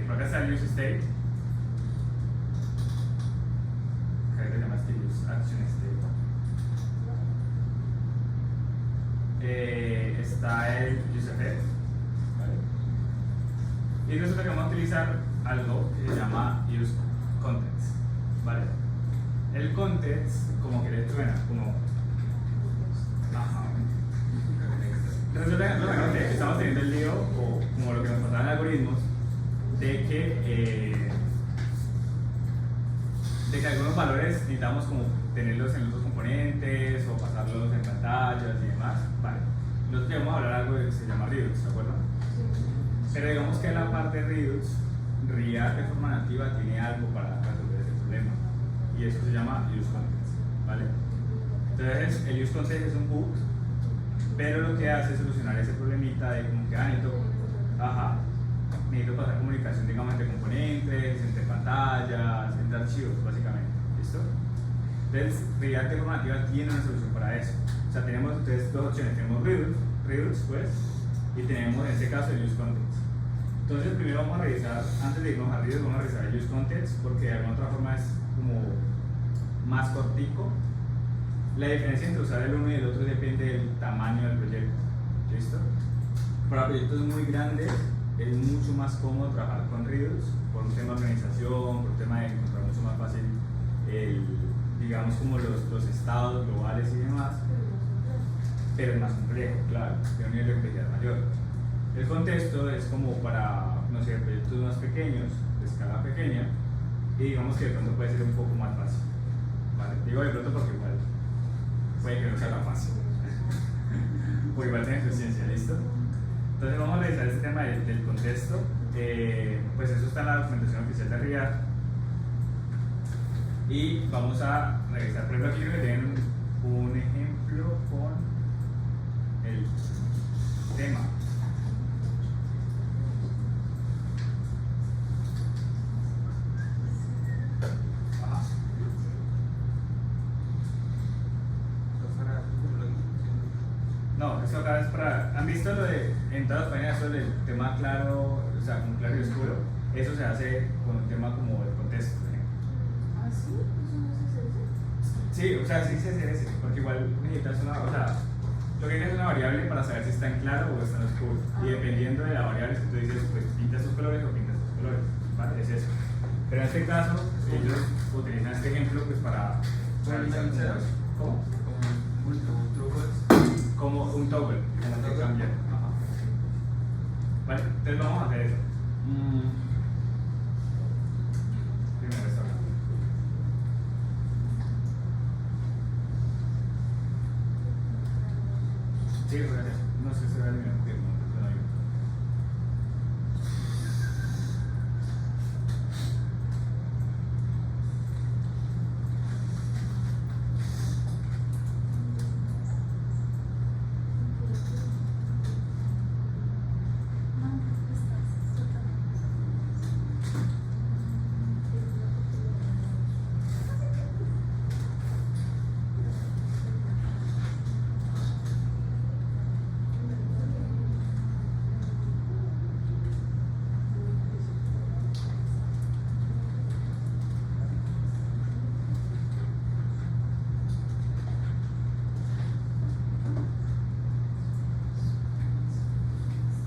por acá está el Use State, que se llama Use Action State. Está el Use Effect, ¿vale? Y resulta que vamos a utilizar algo que se llama Use Contents, ¿vale? El Contents, como que le suena, como... Ajá. Resulta que estamos teniendo el lío, o como lo que nos pasaba en algoritmos, de que algunos valores necesitamos como tenerlos en los dos componentes o pasarlos en pantallas y demás. Vale. Nosotros ya vamos a hablar algo que se llama Redux, ¿de acuerdo? Pero digamos que la parte Redux, React de forma nativa tiene algo para resolver ese problema. Y eso se llama Use Contents, ¿vale? Entonces, el Use Contents es un bug, pero lo que hace es solucionar ese problemita de como que, Anito, ajá, necesito pasar comunicación, digamos, entre componentes, entre pantallas, entre archivos, básicamente. ¿Listo? Entonces, realidad informativa tiene una solución para eso. O sea, tenemos entonces dos opciones. Tenemos Redux, pues, y tenemos en este caso el Use Context. Entonces, primero vamos a revisar, antes de irnos a Redux, vamos a revisar el Use Context, porque de alguna otra forma es como más cortico. La diferencia entre usar el uno y el otro depende del tamaño del proyecto. ¿Listo? Para proyectos muy grandes es mucho más cómodo trabajar con Redux por un tema de organización, por un tema de encontrar mucho más fácil digamos como los estados globales y demás, pero es más complejo, claro, tiene un nivel de complejidad mayor. El contexto es como para, no sé, proyectos más pequeños, de escala pequeña, y digamos que de pronto puede ser un poco más fácil. ¿Vale? Digo de pronto porque igual puede que no sea tan fácil. Porque igual tiene su ciencia, ¿listo? Entonces vamos a revisar este tema del contexto. Pues eso está en la documentación oficial de RIAD. Y vamos a revisar, por ejemplo, aquí creo que tienen un ejemplo con el tema. Ajá. No, eso acá es para. ¿Han visto lo de en todas las páginas eso del tema claro, o sea, como claro y oscuro? Eso se hace con un tema como el contexto. ¿Ah, sí? ¿Eso no es CSS? Sí, o sea, sí se hace ese, porque igual necesitas una. O sea, lo que hay que es una variable para saber si está en claro o está en oscuro. Y dependiendo de la variable, si tú dices, pues pinta estos colores o pinta estos colores. ¿Vale? Es eso. Pero en este caso, ellos utilizan este ejemplo pues para realizar un ¿cómo? Como un toggle, que cambia. Ajá. Vale, entonces vamos a hacer eso. Primero esto acá. Sí, gracias. No sé si se va a eliminar porque no hay.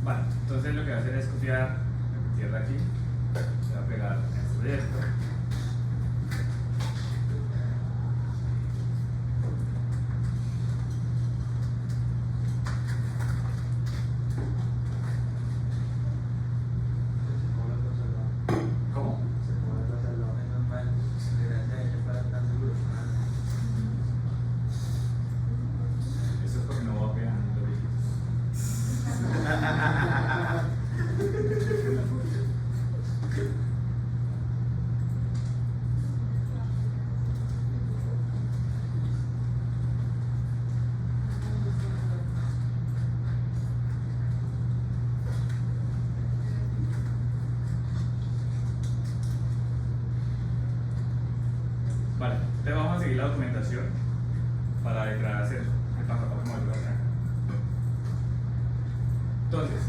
Vale, entonces lo que voy a hacer es copiar la tierra aquí, se va a pegar en este proyecto. ¿Cómo? Eso es porque no voy a pegar los viejitos. Vale, entonces vamos a seguir la documentación para declarar hacer el paso a paso como lo hacen. Entonces,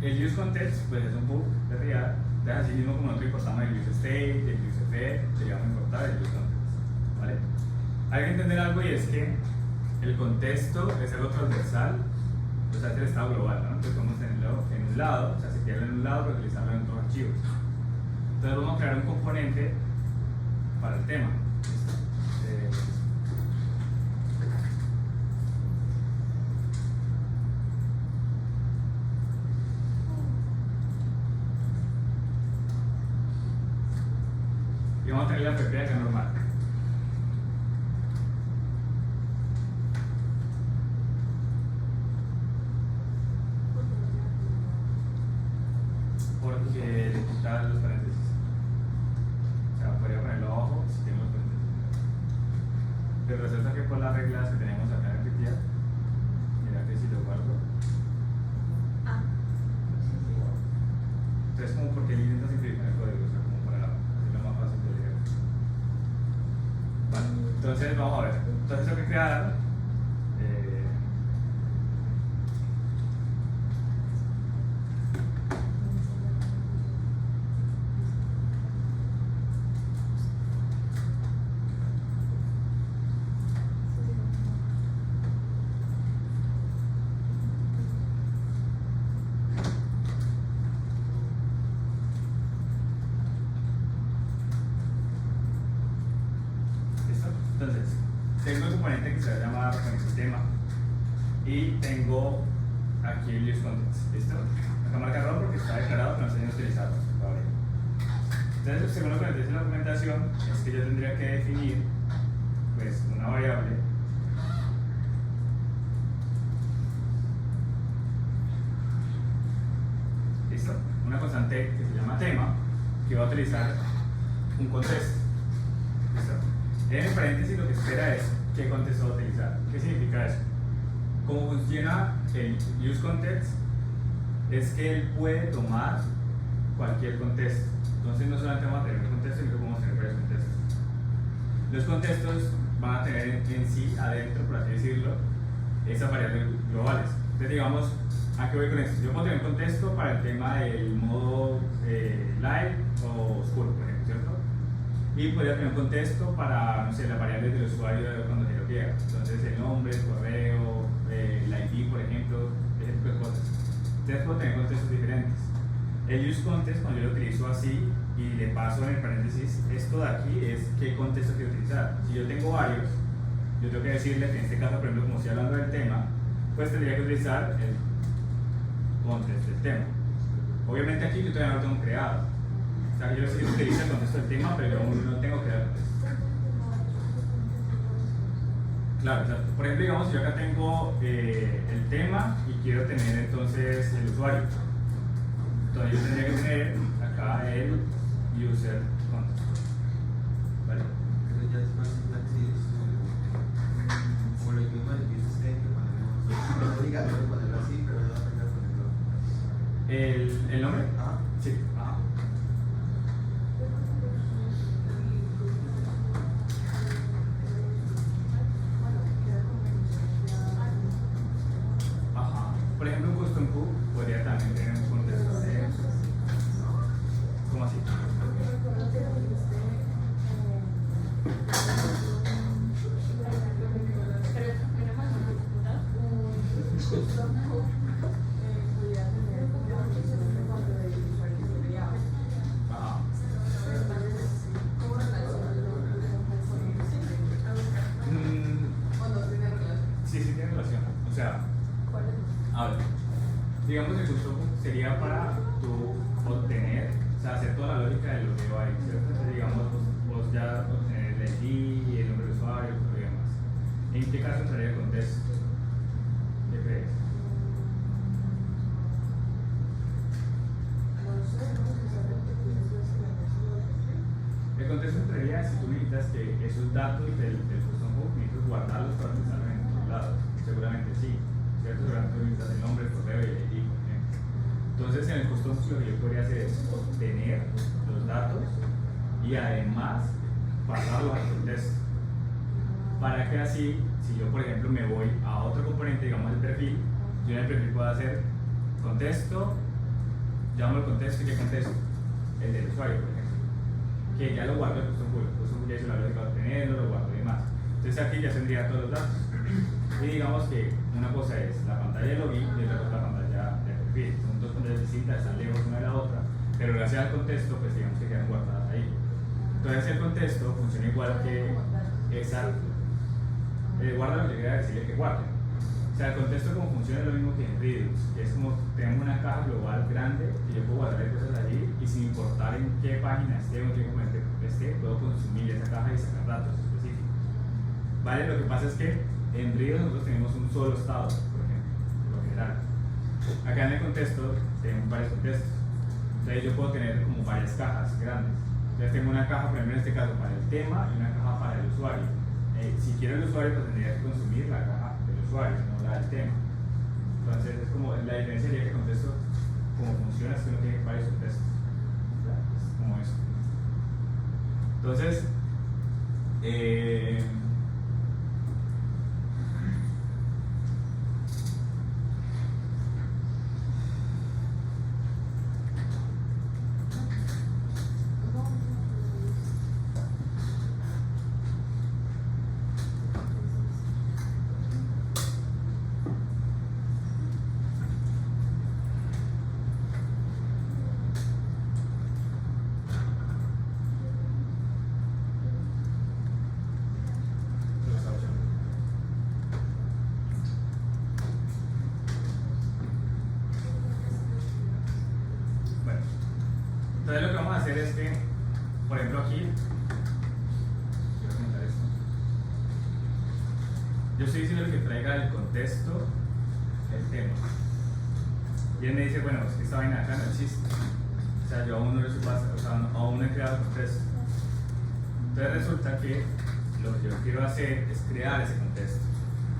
el use context pues es un bug de RIAD, entonces así mismo como nosotros importamos el use state, el use effect, deberíamos importar el use context, ¿vale? Hay que entender algo y es que el contexto es algo transversal, o sea, es el estado global, ¿no? Entonces podemos tenerlo en un lado, o sea, si pierde en un lado, pero utilizarlo en otros archivos. Entonces vamos a crear un componente para el tema. Y vamos a tener la PP acá normal. Porque le quitar los paréntesis. O sea, podría ponerlo abajo si tengo los paréntesis. Pero resulta que por las reglas que tenemos acá en Wikipedia, mira que si lo guardo. Ah, Entonces Entonces, como porque él intenta simplificar el código, o sea, como para hacerlo más fácil de leer. Vale, entonces vamos a ver. Entonces tengo que crear ¿listo? Entonces, tengo el componente que se va a llamar sistema y tengo aquí el use context, ¿listo? Acá marca error porque está declarado que no se deben utilizar. Vale. Entonces, según lo que nos dice la documentación, es que yo tendría que definir pues, una variable ¿listo? Una constante que se llama tema que va a utilizar un contexto. ¿Listo? En el paréntesis lo que espera es qué contexto va a utilizar. ¿Qué significa eso? Cómo funciona el use context es que él puede tomar cualquier contexto. Entonces no solamente vamos a tener un contexto, sino que podemos tener varios contextos. Los contextos van a tener en sí adentro, por así decirlo, esas variables globales. Entonces digamos, ¿a qué voy con esto? Yo puedo tener un contexto para el tema del modo live o oscuro, por ejemplo, ¿cierto? Y podría tener un contexto para, no sé, las variables del usuario cuando se lo quiera. Entonces el nombre, el correo, el ID, por ejemplo, ese tipo de cosas. Entonces puedo tener contextos diferentes. El use context, cuando yo lo utilizo así y le paso en el paréntesis, esto de aquí es qué contexto quiero utilizar. Si yo tengo varios, yo tengo que decirle que en este caso, por ejemplo, como estoy hablando del tema, pues tendría que utilizar el contexto del tema. Obviamente aquí yo todavía no lo tengo creado. O sea, yo sí utilizo el contexto del tema, pero aún no tengo creado el contexto. Claro, exacto. Por ejemplo, digamos, yo acá tengo el tema y quiero tener entonces el usuario. Entonces yo tendría que tener acá el user context. ¿Vale? Pero ya es más sintaxis, como lo mismo del business state que ponemos. No es obligatorio ponerlo así, pero no tengo que ponerlo. ¿El nombre? Ah, Sí. Ajá. Ajá. Por ejemplo, un custom hook podría también tener un contexto de... ¿Cómo así? Ajá. Sí, sí tiene relación. O sea, a ver, digamos que el custom hook sería para tú obtener, o sea, hacer toda la lógica de lo que va ahí, ¿cierto? Entonces, digamos, vos ya obtener el ID, el nombre del usuario, y demás. ¿En qué caso entraría el contexto? ¿Qué crees? El contexto entraría si tú necesitas que esos datos del custom hook necesitas guardarlos para que salgan en otro lado. Seguramente sí, ¿cierto? Seguramente necesitas el nombre, el correo y el ID, por ejemplo. Entonces en el custom hook lo que yo podría hacer es obtener los datos y además pasarlos al contexto. Para que así, si yo por ejemplo me voy a otro componente, digamos el perfil, yo en el perfil puedo hacer contexto, llamo el contexto y ¿qué contexto? El del usuario, por ejemplo. Que ya lo guardo el custom hook, el custom hook ya hizo la lógica de obtenerlo, lo guardo y demás. Entonces aquí ya tendría todos los datos. Y digamos que una cosa es la pantalla de login y otra cosa la pantalla de perfil. Son dos pantallas distintas, están lejos una de la otra, pero gracias al contexto, pues digamos que quedan guardadas ahí. Entonces el contexto funciona igual que esa. Guarda lo que quería decirle que guarde. O sea, el contexto como funciona es lo mismo que en Redux. Es como tenemos una caja global grande y yo puedo guardar cosas allí y sin importar en qué página esté o en qué componente esté, puedo consumir esa caja y sacar datos específicos. Vale, lo que pasa es que en Redux nosotros tenemos un solo estado, por ejemplo, por lo general. Acá en el contexto tenemos varios contextos. Entonces yo puedo tener como varias cajas grandes. Entonces tengo una caja, por ejemplo en este caso, para el tema y una caja para el usuario. Si quiero el usuario, pues tendría que consumir la caja del usuario, no la del tema. Entonces es como la diferencia sería que el contexto, como funciona, es que uno tiene varios contextos. Entonces, bueno, entonces lo que vamos a hacer es que, por ejemplo, aquí, quiero comentar esto. Yo estoy diciendo que traiga el contexto, el tema. Y él me dice, bueno, es que esta vaina acá no existe. O sea, yo aún no lo sé, o sea, aún no he creado el contexto. Entonces resulta que lo que yo quiero hacer es crear ese contexto.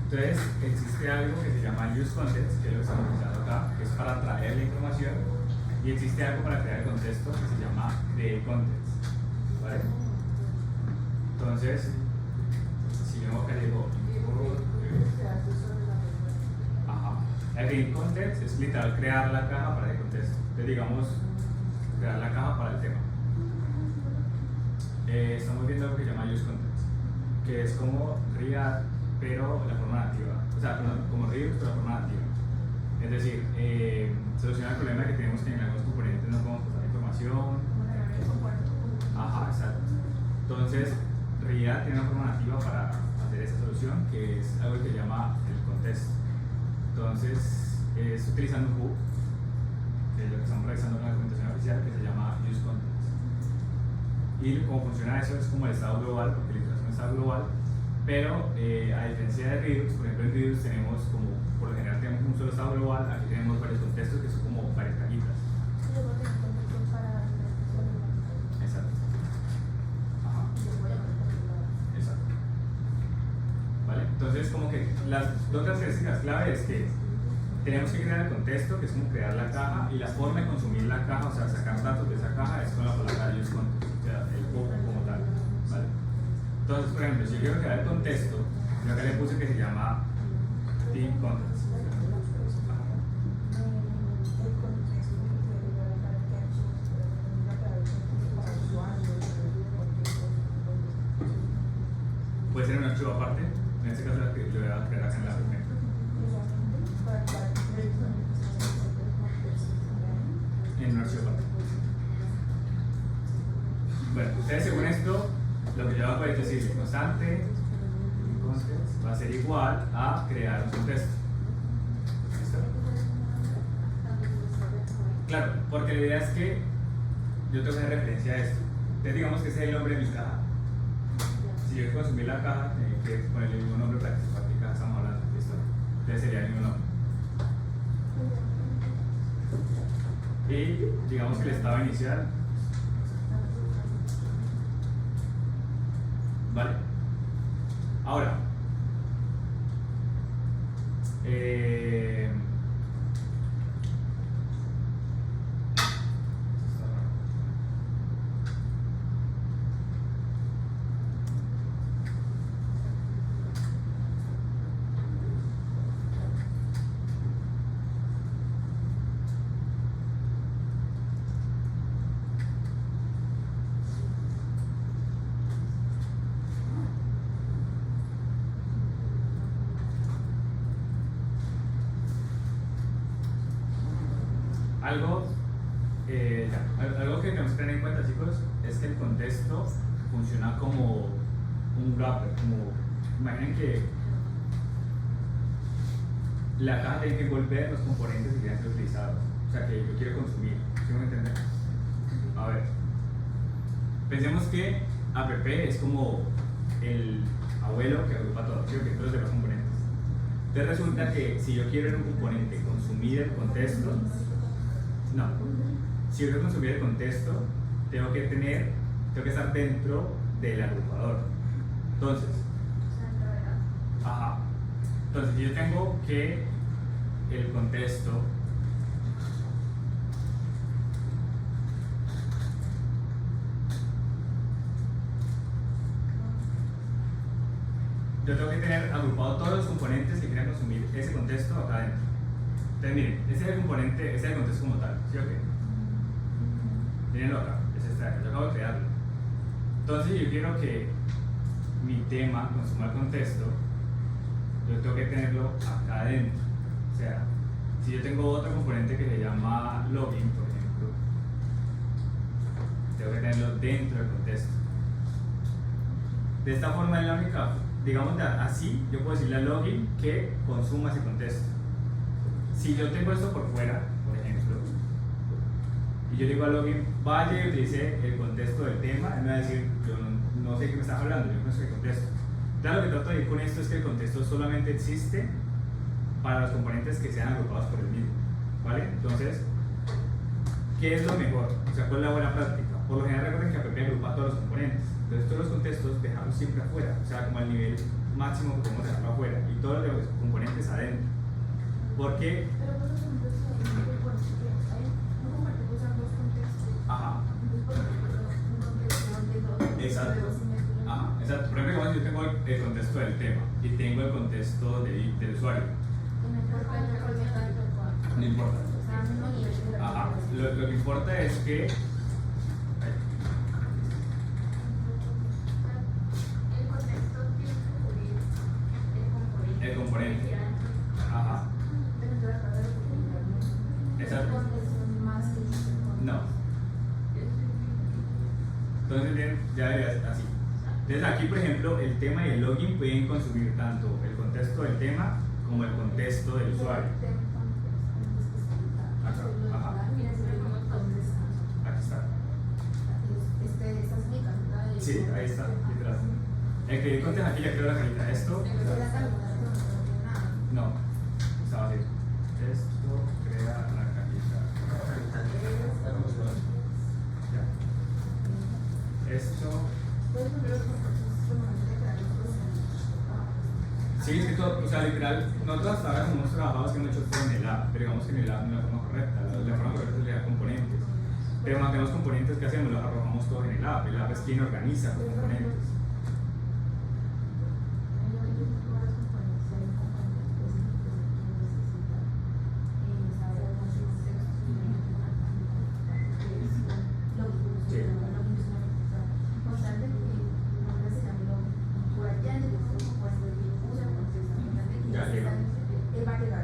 Entonces existe algo que se llama use context, que es lo que estamos utilizando acá, que es para traer la información, y existe algo para crear el contexto que se llama create context, ¿vale? Entonces, si yo acá digo el create context es literal crear la caja para el contexto. Entonces digamos, crear la caja para el tema. Estamos viendo algo que se llama use context, que es como React, pero la forma nativa. O sea, como React, pero la forma nativa. Es decir, soluciona el problema que tenemos que en algunos componentes no podemos pasar información. Ajá, exacto. Entonces, React tiene una forma nativa para hacer esa solución, que es algo que se llama el contexto. Entonces, es utilizando un hook, que es lo que estamos realizando con la documentación oficial, que se llama use context. Y cómo funciona eso es como el estado global, porque la integración es estado global, pero a diferencia de Redux, por ejemplo en Redux tenemos como, por lo general tenemos un solo estado global, aquí tenemos varios contextos que son como varias cajitas. Exacto. Ajá. Exacto. ¿Vale? Entonces como que las dos características clave es que tenemos que crear el contexto, que es como crear la caja, y la forma de consumir la caja, o sea, sacar datos de esa caja es con la palabra use context, o sea, el hook como tal, ¿vale? Entonces, por ejemplo, si yo quiero crear el contexto, yo acá le puse que se llama team context. Puede ser un archivo aparte, en este caso lo voy a crear acá en la primera. En un archivo aparte. Bueno, ustedes según esto, lo que yo voy a poder decir constante va a ser igual a crear un contexto. ¿Listo? Claro, porque la idea es que yo tengo una referencia a esto. Entonces digamos que ese es el nombre de mi caja. Si yo consumir la caja, tengo que ponerle el mismo nombre para que sepa qué caja estamos hablando. ¿Listo? Entonces sería el mismo nombre. Y digamos que el estado inicial, ¿vale? Ahora, algo que tenemos que tener en cuenta, chicos, es que el contexto funciona como un wrapper, como imaginen que la caja tiene que envolver los componentes que quieran ser utilizados, o sea que yo quiero consumir, ¿sí me entienden? A ver, pensemos que app es como el abuelo que agrupa todo, ¿sí? Que todos los demás componentes. Entonces resulta que si yo quiero en un componente consumir el contexto, no, si yo quiero consumir el contexto, tengo que estar dentro del agrupador. Entonces, ajá. Entonces yo tengo que el contexto yo tengo que tener agrupado todos los componentes que quieran consumir ese contexto acá adentro. Entonces miren, ese es el componente, ese es el contexto como tal, ¿sí o qué? Mírenlo acá, ese está acá, yo acabo de crearlo. Entonces yo quiero que mi tema consuma el contexto, yo tengo que tenerlo acá adentro. O sea, si yo tengo otro componente que se llama login, por ejemplo, tengo que tenerlo dentro del contexto. De esta forma es la única, digamos así, yo puedo decirle a login que consuma ese contexto. Si yo tengo esto por fuera, por ejemplo, y yo digo a login, vaya y utilice el contexto del tema, él me va a decir, yo no sé qué me estás hablando, yo no sé qué contexto. Claro, lo que trato de decir con esto es que el contexto solamente existe para los componentes que sean agrupados por el mismo, ¿vale? Entonces, ¿qué es lo mejor? O sea, ¿cuál es la buena práctica? Por lo general recuerden que app agrupa todos los componentes, entonces todos los contextos dejarlos siempre afuera, o sea, como al nivel máximo que podemos dejarlo afuera, y todos los componentes adentro. Porque... Pero por los contextos, hay un componente que usa dos contextos. Ajá. Entonces, por ejemplo, un contexto de dos. Exacto. Ajá, exacto. Por ejemplo, yo tengo el contexto del tema y tengo el contexto del usuario. No importa. Ajá. Lo que importa es que El contexto tiene que cubrir el componente. Ajá. Exacto. No. Entonces bien, ya debería ser así. Entonces aquí, por ejemplo, el tema y el login pueden consumir tanto el contexto del tema como el contexto del usuario. Acá, ajá. Aquí está. Sí, ahí está, literal. El que yo conté aquí ya creo la cajita. Esto, no, estaba así. Esto crea la cajita. Ya. Esto. Sí, es que todo, o sea, literal, nosotros hasta ahora hemos trabajado haciendo mucho todo en el app, pero digamos que en el app no es la forma correcta. La forma correcta es crear componentes. Pero mantenemos componentes que hacemos, los arrojamos todos en el app. El app es quien organiza los componentes.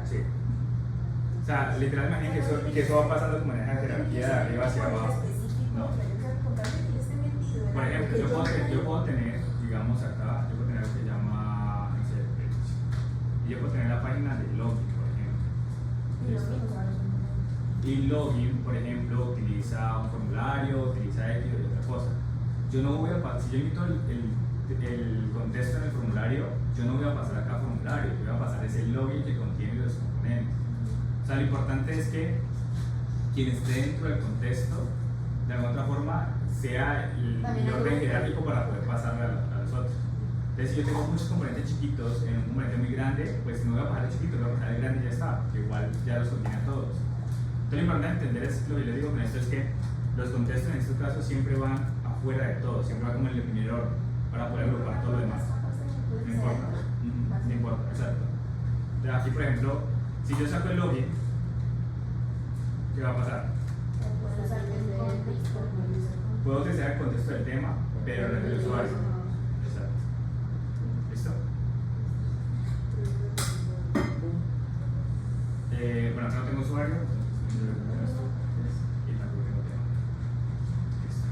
Sí. O sea, literal, imaginen que eso va pasando como en esa jerarquía de arriba hacia abajo. ¿No? Por ejemplo, yo puedo tener, digamos acá, yo puedo tener lo que se llama, no sé, y yo puedo tener la página de login, por ejemplo. Y login, por ejemplo, utiliza un formulario, utiliza X y otra cosa. Yo no voy a pasar, si yo invito el contexto en el formulario, yo no voy a pasar acá formulario, yo voy a pasar ese login que contiene los componentes. O sea, lo importante es que quien esté dentro del contexto, de alguna otra forma, sea el orden jerárquico para poder pasarle a los otros. Entonces, si yo tengo muchos componentes chiquitos en un componente muy grande, pues no voy a pasar el chiquito, voy a pasar el grande y ya está, que igual ya los contiene a todos. Entonces, lo importante entender es, lo que les digo con esto es que los contextos en estos casos siempre van afuera de todo, siempre van como en el primer orden, para poder agrupar todo lo demás. No importa, no importa, exacto. Entonces, aquí, por ejemplo, si yo saco el login, ¿qué va a pasar? Puedo utilizar el contexto del tema, pero no del usuario. Exacto. ¿Listo? Bueno, acá no tengo usuario, entonces yo le pongo esto y tampoco tengo tema. Listo.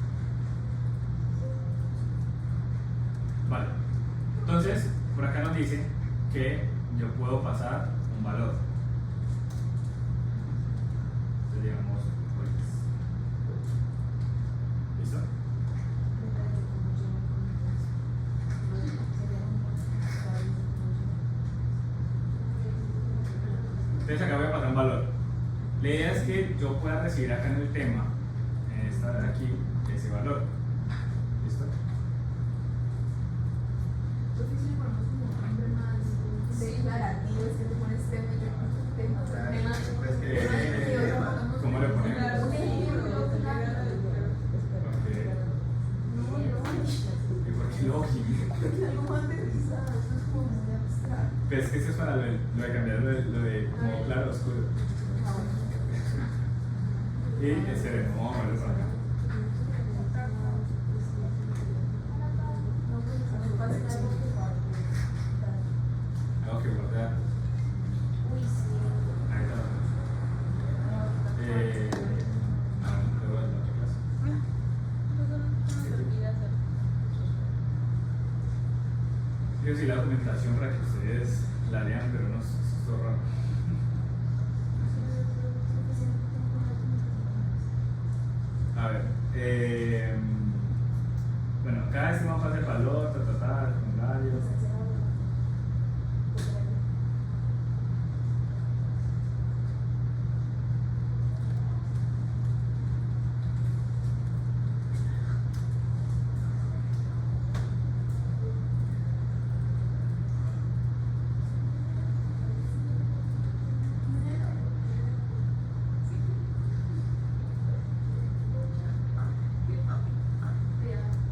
Vale. Entonces, por acá nos dice que yo puedo pasar un valor. Entonces, digamos, ¿listo? Entonces acá voy a pasar un valor. La idea es que yo pueda recibir acá en el tema, en esta de aquí, ese valor. ¿Listo? ¿Cómo le ponemos? ¿Y por qué login? Pero es que eso es para lo de cambiar lo de como claro a oscuro. Y esperemos, vamos a verlo por acá. Tengo que guardar. Uy, sí. Ahí está. No, luego en la otra clase. Eso no se olvida hacer. Yo sí la documentación para que ustedes la lean, pero no es todo raro. A ver, bueno, cada vez vamos a hacer valor, formularios.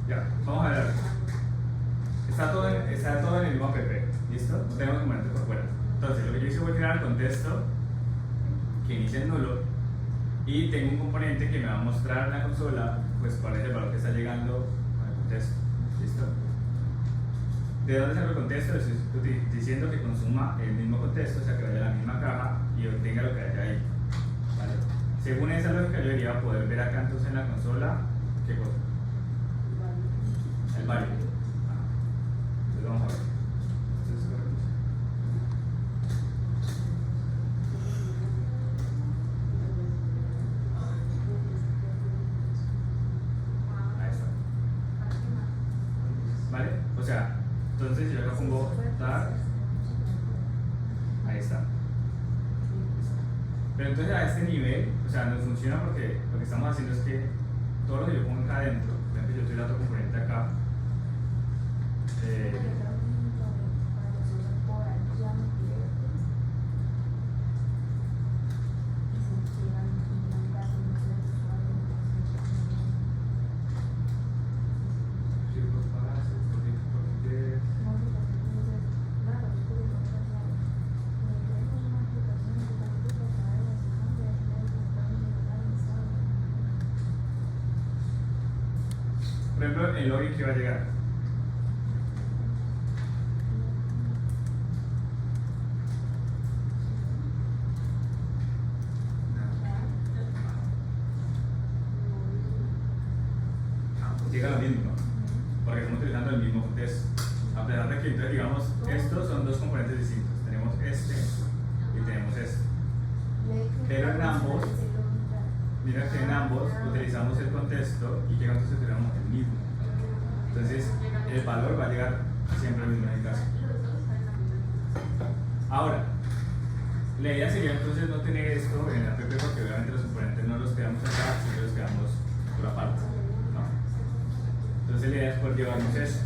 Ya, vamos a ver. Está todo en el mismo app, ¿listo? No tenemos componentes por fuera. Entonces, lo que yo hice fue crear el contexto que inicia en nulo y tengo un componente que me va a mostrar en la consola pues cuál es el valor que está llegando al contexto, ¿listo? ¿De dónde sale el contexto? Estoy diciendo que consuma el mismo contexto, o sea que vaya a la misma caja y obtenga lo que haya ahí, ¿vale? Según esa lógica yo debería poder ver acá entonces en la consola ¿qué cosa? El value. Entonces vamos a ver. Ahí está. ¿Vale? O sea, entonces yo acá pongo tar. Ahí está. Pero entonces a este nivel, o sea, no funciona porque lo que estamos haciendo es que todo lo que yo pongo acá adentro, por ejemplo, yo estoy dando componente acá. Por ejemplo, el login que va a llegar. Llega lo mismo, ¿no? Porque estamos utilizando el mismo contexto. A pesar de que entonces digamos, estos son dos componentes distintos. Tenemos este y tenemos este. Pero en ambos, mira que en ambos utilizamos el contexto y que nosotros utilizamos el mismo. Entonces, el valor va a llegar siempre al mismo en el caso. Ahora, la idea sería entonces no tener esto en la app porque obviamente los componentes no los quedamos acá, sino los quedamos por aparte, ¿no? Entonces la idea es poder llevarnos eso.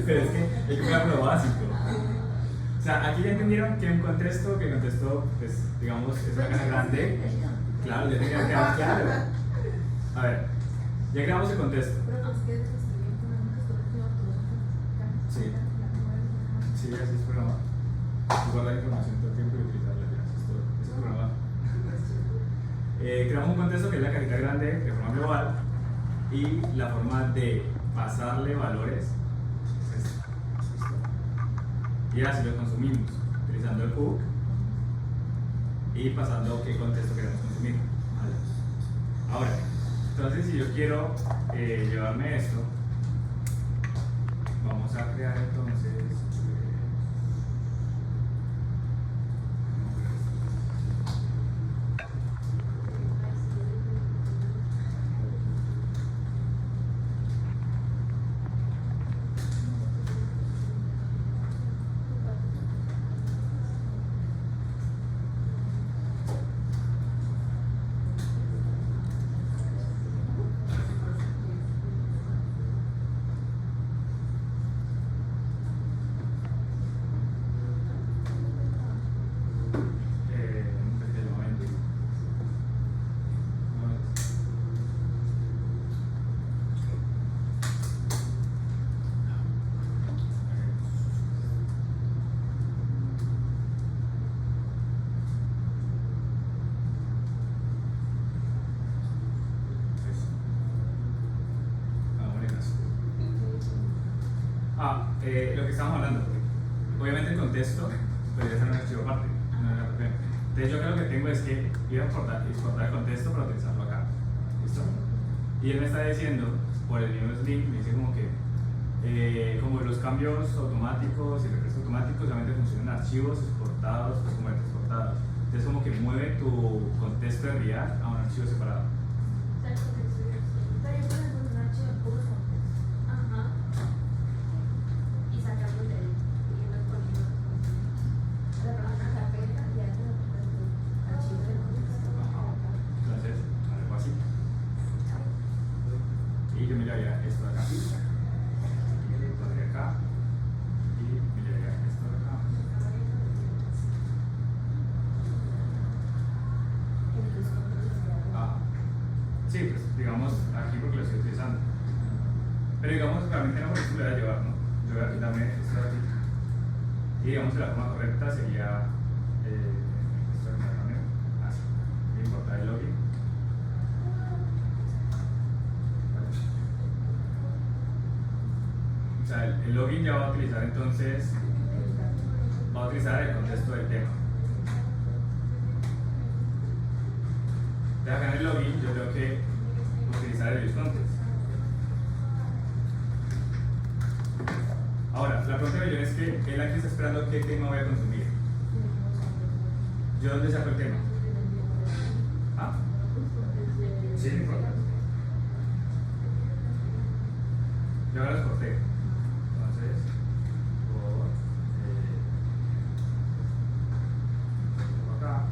Pero es que fue lo básico. O sea, aquí ya entendieron que un contexto, pues, digamos, es una caja grande. Claro, ya tenía que quedar claro. A ver, ya creamos el contexto. Sí. Sí, así es programado. Guardar información todo el tiempo y utilizarla ya. Eso es programado. Creamos un contexto que es la cajita grande de forma global y la forma de pasarle valores es esta. ¿Listo? Y así lo consumimos utilizando el hook y pasando qué contexto queremos consumir. ¿Vale? Ahora, entonces si yo quiero llevarme esto, vamos a crear entonces lo que estábamos hablando, obviamente el contexto podría ser un archivo aparte, no es app. Entonces yo creo que tengo es que ir a exportar el contexto para utilizarlo acá. ¿Listo? Y él me está diciendo, por el mismo link, me dice como que como los cambios automáticos y refrescos automáticos solamente funcionan en archivos exportados, pues como exportados. Entonces como que mueve tu contexto de React a un archivo separado. Entonces, algo así. Y yo miraría esto de acá. Y lo pondría acá. Y miraría esto de acá. Ah. Sí, pues digamos aquí porque lo estoy utilizando. Pero digamos realmente no por eso lo voy a llevar, ¿no? Yo voy a quitarme esto de aquí. Y digamos que la forma correcta sería esto de esta manera. Así. Importar el login. O sea, el login ya va a utilizar entonces, va a utilizar el contexto del tema. De acá en el login yo tengo que utilizar el use context. Ahora, la pregunta que yo es que él aquí está esperando qué tema voy a consumir. ¿Yo dónde saco el tema? ¿Ah? Sí, no importa. Yo ahora los corté. Entonces, por acá.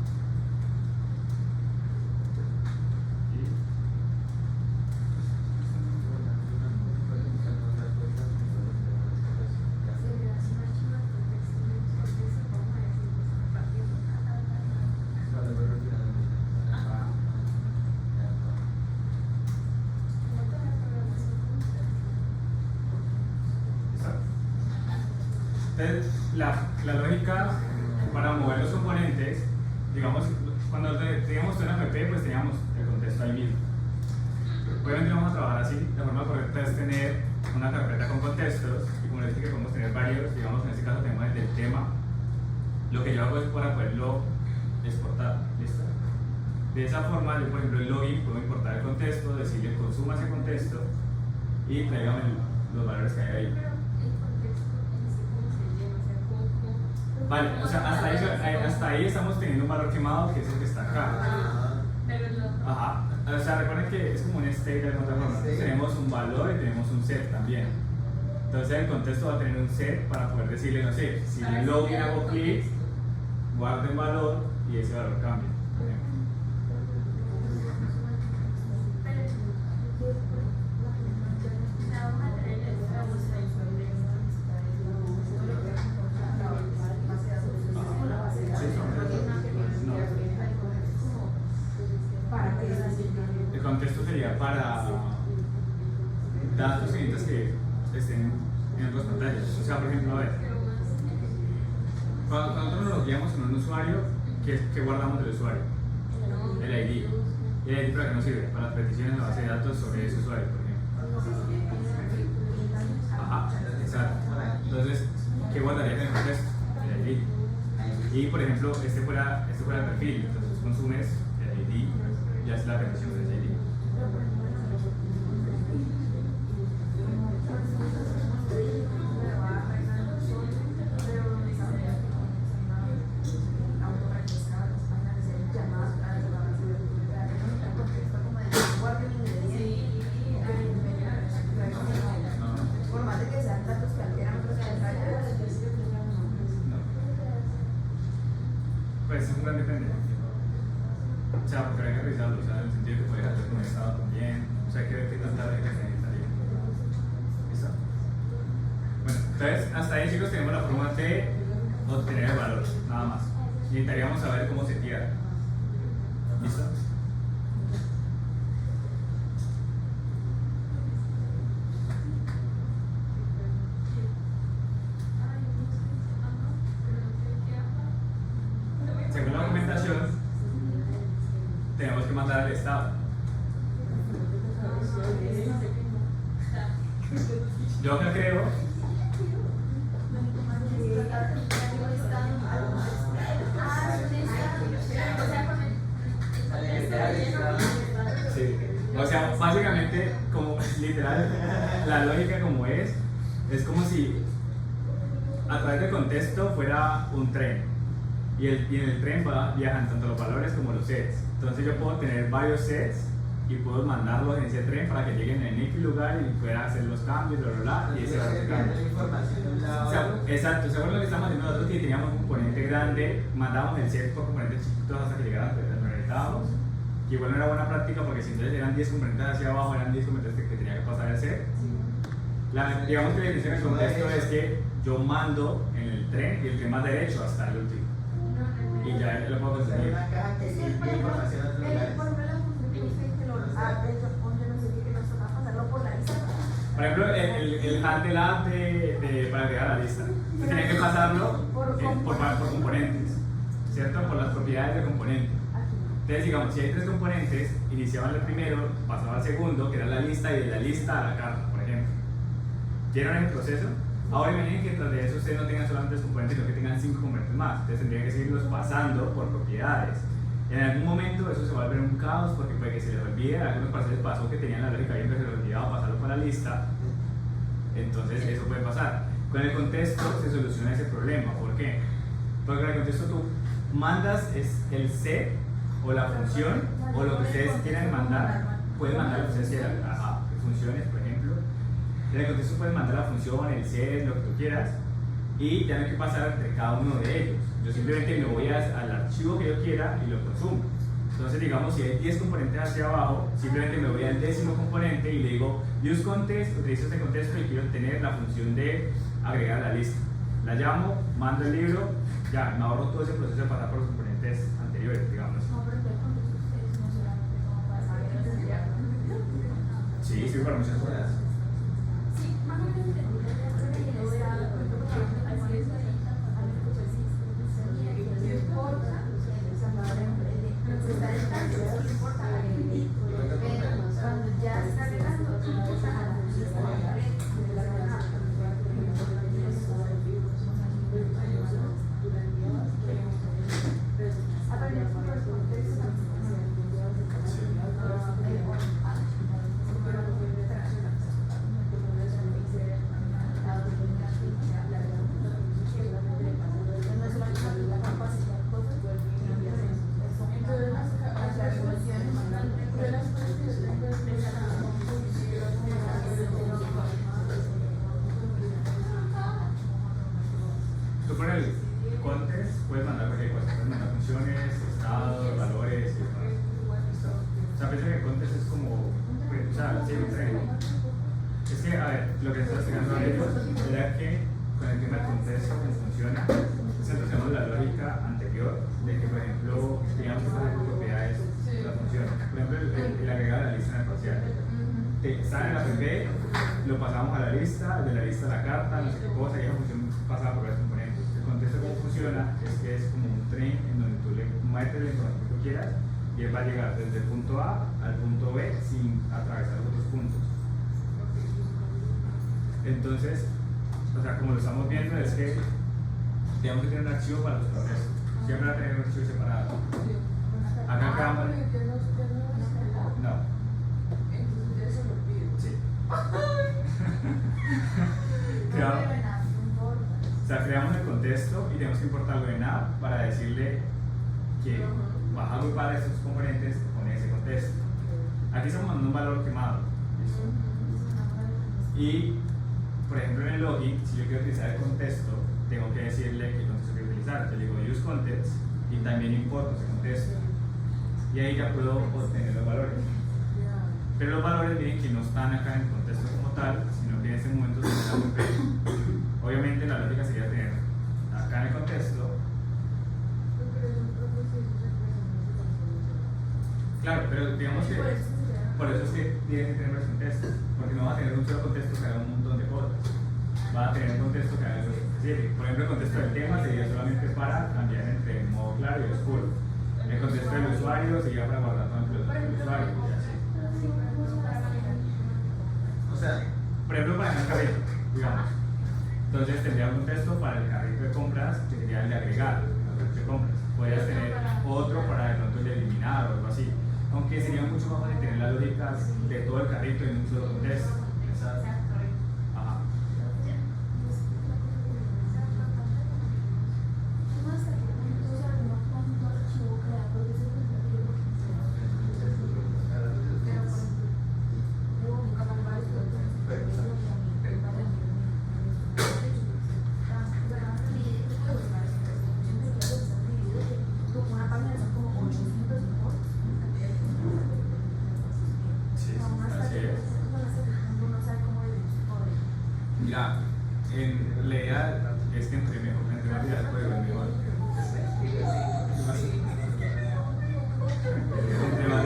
Entonces, la lógica para mover los componentes, digamos, cuando teníamos una app, pues teníamos el contexto ahí mismo. Obviamente vamos a trabajar así, la forma correcta es tener una carpeta con contextos, y como les dije que podemos tener varios, digamos en este caso tenemos el del tema. Lo que yo hago es para poderlo exportar, ¿listo? De esa forma, yo por ejemplo el login puedo importar el contexto, decirle consuma ese contexto y tráigame los valores que hay ahí. Vale, o sea, hasta ahí estamos teniendo un valor quemado que es el que está acá. Ajá. O sea, recuerden que es como un state de alguna forma. Entonces, tenemos un valor y tenemos un set también. Entonces el contexto va a tener un set para poder decirle, no sé, si en login hago clic, guarde un valor y ese valor cambia. El contexto sería para datos siguientes que estén en otras pantallas. O sea, por ejemplo, a ver, cuando nosotros nos guiamos en un usuario, ¿qué guardamos del usuario? El ID. ¿Y el ID para qué nos sirve? Para las peticiones de base de datos sobre ese usuario, por ejemplo. Ajá, exacto. Entonces, ¿qué guardaría en el contexto? El ID. Y por ejemplo, este fuera el perfil, entonces consumes el ID, ya es la petición de ese ID. Pues es un gran depende. O sea, porque hay que revisarlo, o sea, en el sentido que puedes hacer conectado también. O sea, hay que ver qué tanta lógica se necesitaría. ¿Listo? Bueno, entonces, hasta ahí, chicos, tenemos la forma de obtener el valor, nada más. Necesitaríamos saber cómo se tira. ¿Listo? Según la documentación, tenemos que mandar al estado. Yo acá creo básicamente, como literal, la lógica como es como si a través del contexto fuera un tren. Y en el tren viajan tanto los valores como los sets. Entonces yo puedo tener varios sets y puedo mandarlos en ese tren para que lleguen en X lugar y pueda hacer los cambios, y ese va a ser cambio. Exacto, ¿se acuerdan lo que estábamos haciendo nosotros? Que teníamos un componente grande, mandábamos el set por componentes chiquitos hasta que llegaran donde lo necesitábamos. Que igual no era buena práctica porque si entonces eran 10 componentes hacia abajo, eran 10 componentes que tenía que pasar el set. Digamos que la definición del contexto es que yo mando en el tren y el tren más derecho hasta el último. Y ya lo puedo conseguir. Por ejemplo, el handle app para agregar a la lista. Usted tiene que pasarlo por componentes, ¿cierto? Por las propiedades del componente. Entonces, digamos, si hay 3 componentes, iniciaban el primero, pasaba al segundo, que era la lista, y de la lista a la carta, por ejemplo. ¿Vieron el proceso? Ahora imaginen que tras de eso ustedes no tengan solamente 3 componentes, sino que tengan 5 componentes más. Entonces tendrían que seguirlos pasando por propiedades. En algún momento eso se va a volver un caos porque puede que se les olvide. A algunos parciales pasó que tenían la lógica bien, pero se les olvidaba pasarlo por la lista. Entonces eso puede pasar. Con el contexto se soluciona ese problema. ¿Por qué? Porque con el contexto tú mandas el set o la función o lo que ustedes quieran mandar. Pueden mandar lo que ustedes quieran, funciones, por ejemplo. En el contexto puedes mandar la función, el set, lo que tú quieras, y ya no hay que pasar entre cada uno de ellos. Yo simplemente me voy al archivo que yo quiera y lo consumo. Entonces, digamos, si hay 10 componentes hacia abajo, simplemente me voy al 10º componente y le digo use context, utilizo este contexto y quiero tener la función de agregar a la lista. La llamo, mando el libro, ya me ahorro todo ese proceso de pasar por los componentes anteriores, digamos. Sí, sí, para muchas cosas. Tú con el context puedes mandar cualquier cosa, puedes mandar funciones, estados, valores y demás. ¿Listo? O sea, piensa que el context es como, o sea, sí, un tren. Es que, a ver, lo que estaba explicando a ellos era que con el tema del contexto, cómo funciona, nosotros tenemos la lógica anterior de que, por ejemplo, teníamos que poner propiedades de la función. Por ejemplo, el agregar a la lista en el parcial. Está en la PP, lo pasamos a la lista, de la lista a la carta, no sé qué cosa, y esa función pasaba por los componentes. El contexto cómo funciona es que es como un tren en donde tú le metes la información que tú quieras y él va a llegar desde el punto A al punto B sin atravesar los otros puntos. Entonces, o sea, como lo estamos viendo es que tenemos que tener un archivo para los procesos. Siempre va a tener un archivo separado. Acá quedamos. No. Sí. O sea, creamos el contexto y tenemos que importarlo en app para decirle que vas a agrupar esos componentes con ese contexto. Aquí estamos mandando un valor quemado. ¿Listo? Y, por ejemplo, en el login, si yo quiero utilizar el contexto, tengo que decirle qué contexto quiero utilizar. Yo le digo use context y también importo ese contexto. Y ahí ya puedo obtener los valores. Pero los valores, miren que no están acá en el contexto como tal, sino que en este momento se están en PP. Obviamente la lógica sería tener acá en el contexto. Claro, pero digamos que por eso es que tiene que tener varios contextos, porque no va a tener un solo contexto que haga un montón de cosas. Va a tener un contexto que haga algo específico. Por ejemplo, el contexto del tema sería solamente para cambiar entre modo claro y oscuro. El contexto del usuario sería para guardar todo entre los datos del usuario. Y así. O sea, por ejemplo, para el carrito, digamos. Entonces tendría un contexto para el carrito de compras que sería el de agregar al carrito de compras. Podrías tener otro para de pronto el de eliminar o algo así. Aunque sería mucho más fácil tener las lógicas de todo el carrito en un solo contexto. Ajá. Sí, así es. Mira, la idea es que entre más días puede ver mejor. Entre más.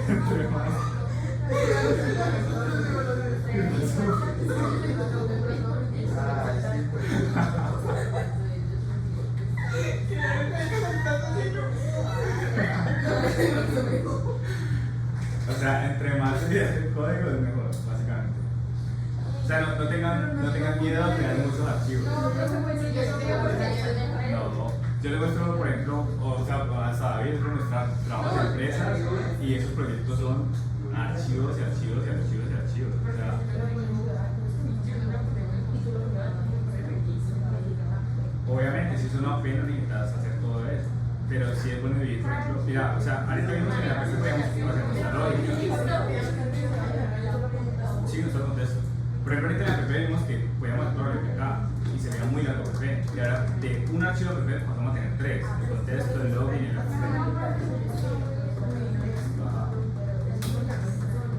Entre más. O sea, entre más unidades de código es mejor, básicamente. O sea, no tengan miedo a crear muchos archivos. No, yo le muestro, por ejemplo, o sea, hasta David le muestra trabajos de empresas y esos proyectos son archivos y archivos y archivos y archivos. O sea, obviamente, si es una pena necesitas hacer todo eso. Pero si es bueno vivir, por ejemplo, mira, o sea, ahorita vimos en la presentación que podemos hacer nuestra lógica. Sí, nosotros contesto. Por ejemplo, ahorita en la PP vimos que podíamos hacer todo lo que acá y se veía muy largo PP. Y ahora de un archivo PP pasamos a tener tres: el contexto, el login y el asistente.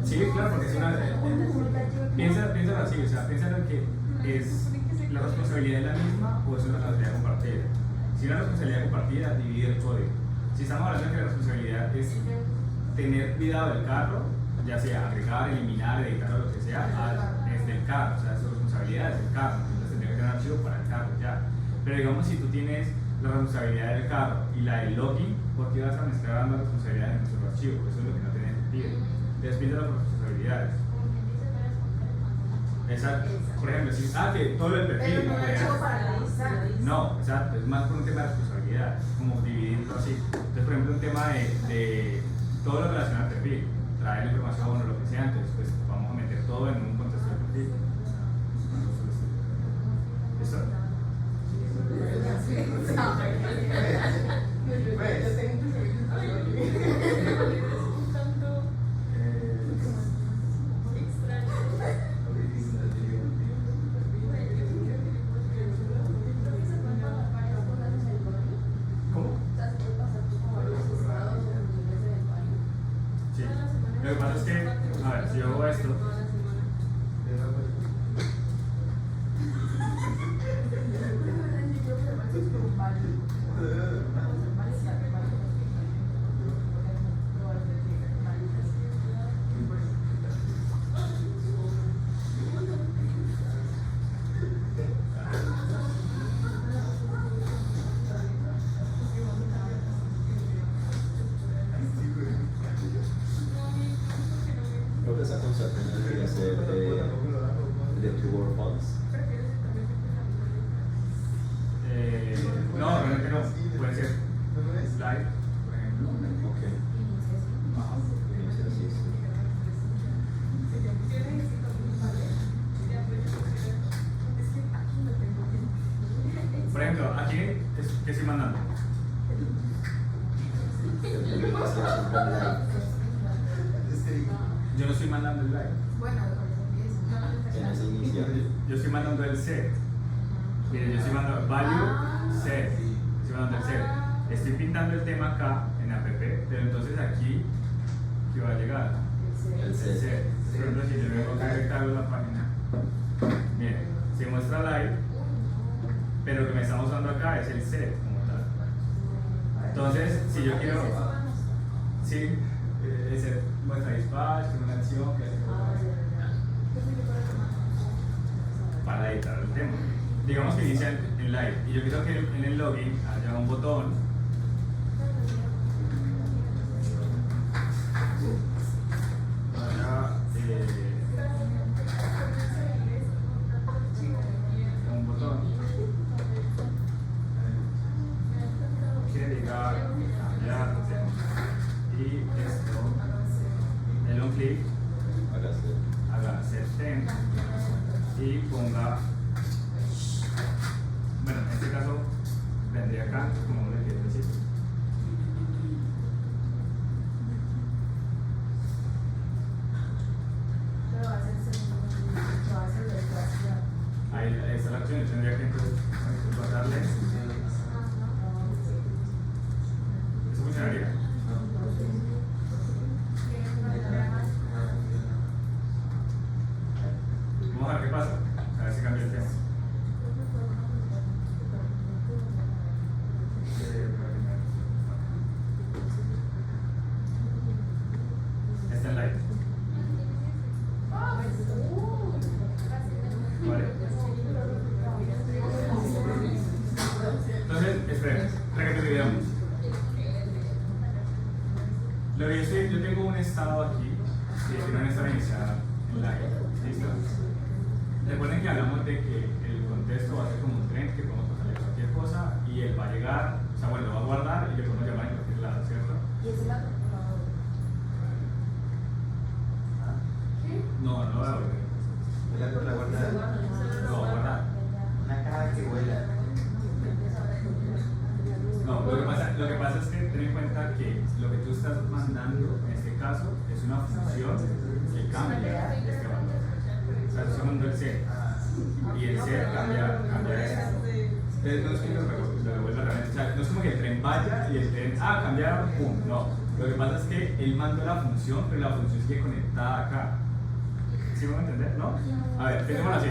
Sí, claro, porque es una. Piénsalo así, o sea, piénsalo que es la responsabilidad es la misma o es una responsabilidad compartida. Si una responsabilidad compartida, divide el código. Si estamos hablando de que la responsabilidad es tener cuidado del carro, ya sea agregar, eliminar, editar o lo que sea, es del carro, o sea, su responsabilidad es del carro, entonces tendría que tener un archivo para el carro ya. Pero digamos, si tú tienes la responsabilidad del carro y la del login, ¿por qué vas a mezclar ambas responsabilidades en un solo archivo? Eso es lo que no tiene sentido. Entonces, piensa las responsabilidades. Exacto. Por ejemplo, si que todo el perfil. No, exacto, es más por un tema de responsabilidad, como dividirlo así. Entonces, por ejemplo, un tema de todo lo relacionado al perfil, traer la información o lo que sea, entonces pues vamos a meter todo en un contexto del perfil. ¿Listo? Lo que pasa es que, a ver, si yo hago esto, Creo que esa concepción debería ser de True or False. no, realmente no, puede ser slide, por ejemplo. Ok. Ajá. Debe ser así. Por ejemplo, aquí, ¿qué estoy mandando? Yo no estoy mandando el live. En ese inicial. Yo estoy mandando el set. Miren, yo estoy mandando value set. Estoy mandando el set. Estoy pintando el tema acá en app, pero entonces aquí, ¿qué va a llegar? El set. Por ejemplo, si yo vengo acá a editar la página, miren, se muestra live, pero lo que me está mostrando acá es el set como tal. Entonces, si yo quiero, sí, el set muestra dispatch, tiene una acción que hace para editar el tema. Digamos que inicia en live y yo quiero que en el login haya un botón un botón que diga ecuación, yo tendría que entonces guardarle. ¿Eso funcionaría? Vamos a ver qué pasa, a ver si cambia el tema. Está en live. Vale. Entonces, esperen, recapitulemos. Lo que yo tengo un estado aquí, y tiene un estado inicial en live. ¿Listo? Recuerden que hablamos de que el contexto va a ser como un tren que podemos pasarle cualquier cosa y él va a llegar, o sea, bueno, lo va a guardar y le podemos llamar en cualquier lado, ¿cierto? ¿Y ese lado? No, no va a volver. La guarda. Lo va a guardar. Una caja que vuela. No, lo que pasa es que ten en cuenta que lo que tú estás mandando en este caso es una función que cambia este valor. O sea, estás mandando el ser y el ser cambia esto. Entonces no es que lo devuelva realmente, o sea, no es como que el tren vaya y el tren, cambiaron, pum, no. Lo que pasa es que él mandó la función, pero la función sigue conectada acá. ¿Sí me van a entender? ¿No? A ver, pensémoslo así.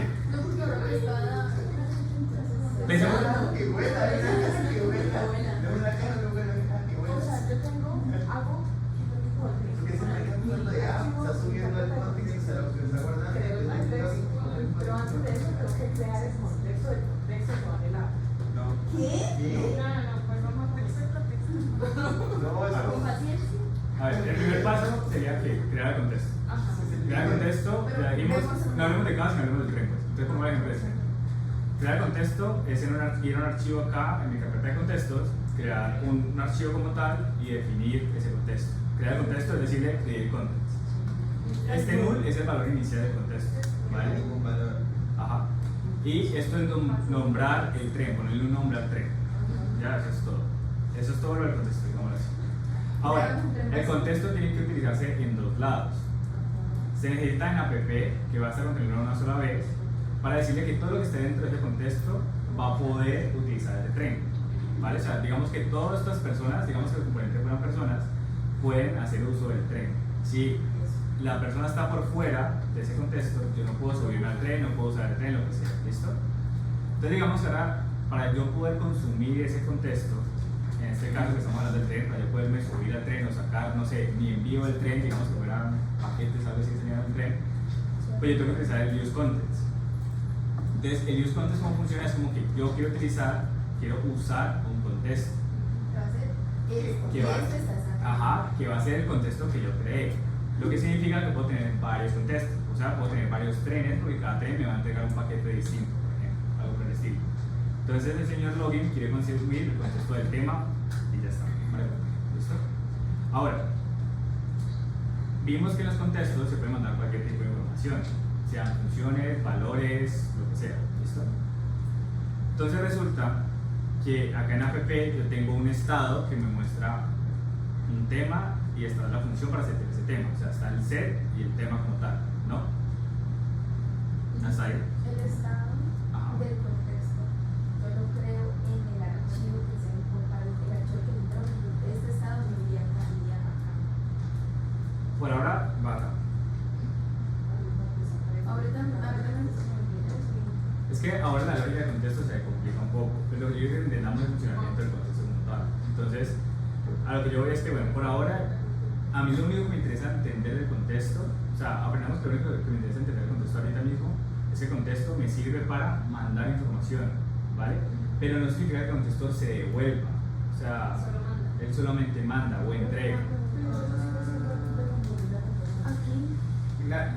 Pensemos. Que vuela, hay una caja que vuela. No es una caja que vuela, es una caja que O vuela. sea, yo tengo algo Porque se me está hablando de está subiendo el contexto, se lo está guardando. pero antes de eso tengo que crear el contexto del contexto que va en el agua. No. No, eso. A ver, el primer paso sería que crear el contexto. Crear el contexto, ya dijimos, no hablemos de caso, sino hablemos del tren, pues. Entonces, ¿cómo va el ejemplo de tren? Crear el contexto es ir a un archivo acá, en mi carpeta de contextos, crear un archivo como tal y definir ese contexto. Crear el contexto es decirle create context. Este null es el valor inicial del contexto, ¿vale? Ningún valor. Ajá. Y esto es nombrar el tren, ponerle un nombre al tren. Ya, eso es todo. Eso es todo lo del contexto, digamos así. Ahora, el contexto tiene que utilizarse en dos lados. Se necesita en app, que va a estar contenido una sola vez, para decirle que todo lo que esté dentro de ese contexto va a poder utilizar ese tren. ¿Vale? O sea, digamos que todas estas personas, digamos que los componentes fueran personas, pueden hacer uso del tren. Si la persona está por fuera de ese contexto, yo no puedo subirme al tren, no puedo usar el tren, lo que sea. ¿Listo? Entonces, digamos que ahora, para yo poder consumir ese contexto, en este caso que estamos hablando del tren, para yo poderme subir al tren o sacar, no sé, mi envío del tren, digamos que fueran paquetes, algo así que se llama el tren, pues yo tengo que utilizar el use contents. Entonces, el use contents como funciona es como que yo quiero usar un contexto que va a ser el contexto que yo creé, lo que significa que puedo tener varios contextos, o sea, puedo tener varios trenes porque cada tren me va a entregar un paquete distinto, por ejemplo, algo por el estilo. Entonces el señor login quiere consumir el contexto del tema y ya está. ¿Vale? ¿Listo? Ahora, vimos que en los contextos se puede mandar cualquier tipo de información, sean funciones, valores, lo que sea. ¿Listo? Entonces resulta que acá en app yo tengo un estado que me muestra un tema y esta es la función para setear ese tema. O sea, está el set y el tema como tal, ¿no? Hasta ahí. El estado del contexto, yo lo creo en el archivo que se importa, el archivo que entró, este estado me iría acá. Por ahora, va acá. Ahorita Es que ahora la lógica de contexto se complica un poco, pero lo que yo quiero que entendamos el funcionamiento del contexto como tal. Entonces, a lo que yo voy es que, bueno, por ahora, a mí lo único que me interesa entender el contexto, o sea, aprendamos que lo único que me interesa entender el contexto ahorita mismo, es que el contexto me sirve para mandar información, ¿vale? Pero no significa que el contexto se devuelva, o sea, él solamente manda o entrega.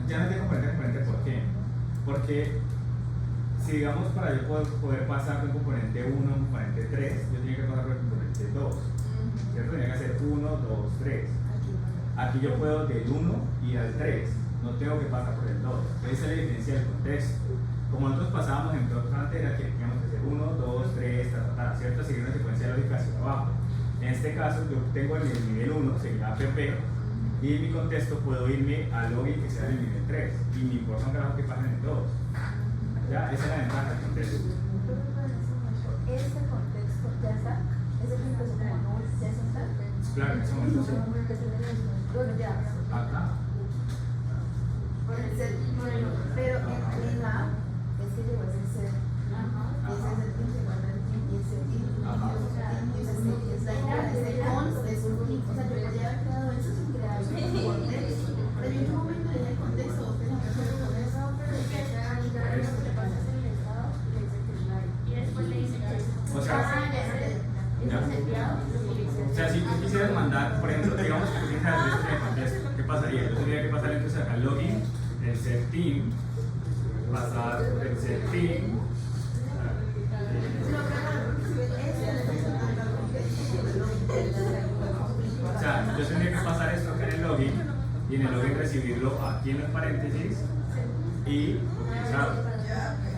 Ya no tengo componente, ¿por qué? Porque si digamos para yo poder pasar de un componente 1 a un componente 3, yo tenía que pasar por el componente 2, ¿cierto? Tenía que hacer 1, 2, 3. Aquí yo puedo del 1 ir al 3, no tengo que pasar por el 2. Esa es la diferencia del contexto. Como nosotros pasábamos en Block Frontera, que teníamos que hacer 1, 2, 3, ¿cierto? Seguir una secuencia lógica hacia abajo. En este caso, yo tengo el nivel 1, sería app, y en mi contexto puedo irme al login que sea en el nivel 3, y me importa un carajo que pase en el 2. Ya, esa es la ventaja del contexto. Este contexto ya está, ese contexto como no, ya está. Claro, en ese momento sí. Bueno, ya. Acá. Pero en la app es que llegó ese ser. Ese es el que llegó al team y ese team. Y es la idea, ese cons es un link. O sea, yo podría haber creado eso sin crear un contexto. Pero yo en un momento le dije el contexto, que no me acuerdo con eso, pero que ya le pasas en el estado y le dice que es like. Y después le dice que es. O sea, o sea, si tú quisieras mandar, por ejemplo, digamos que tú tienes que hacer este contexto, ¿qué pasaría? Yo tendría que pasar entonces acá el login, el set team, pasar el set team. O sea, yo tendría que pasar esto acá en el login y en el login recibirlo aquí en los paréntesis y utilizarlo.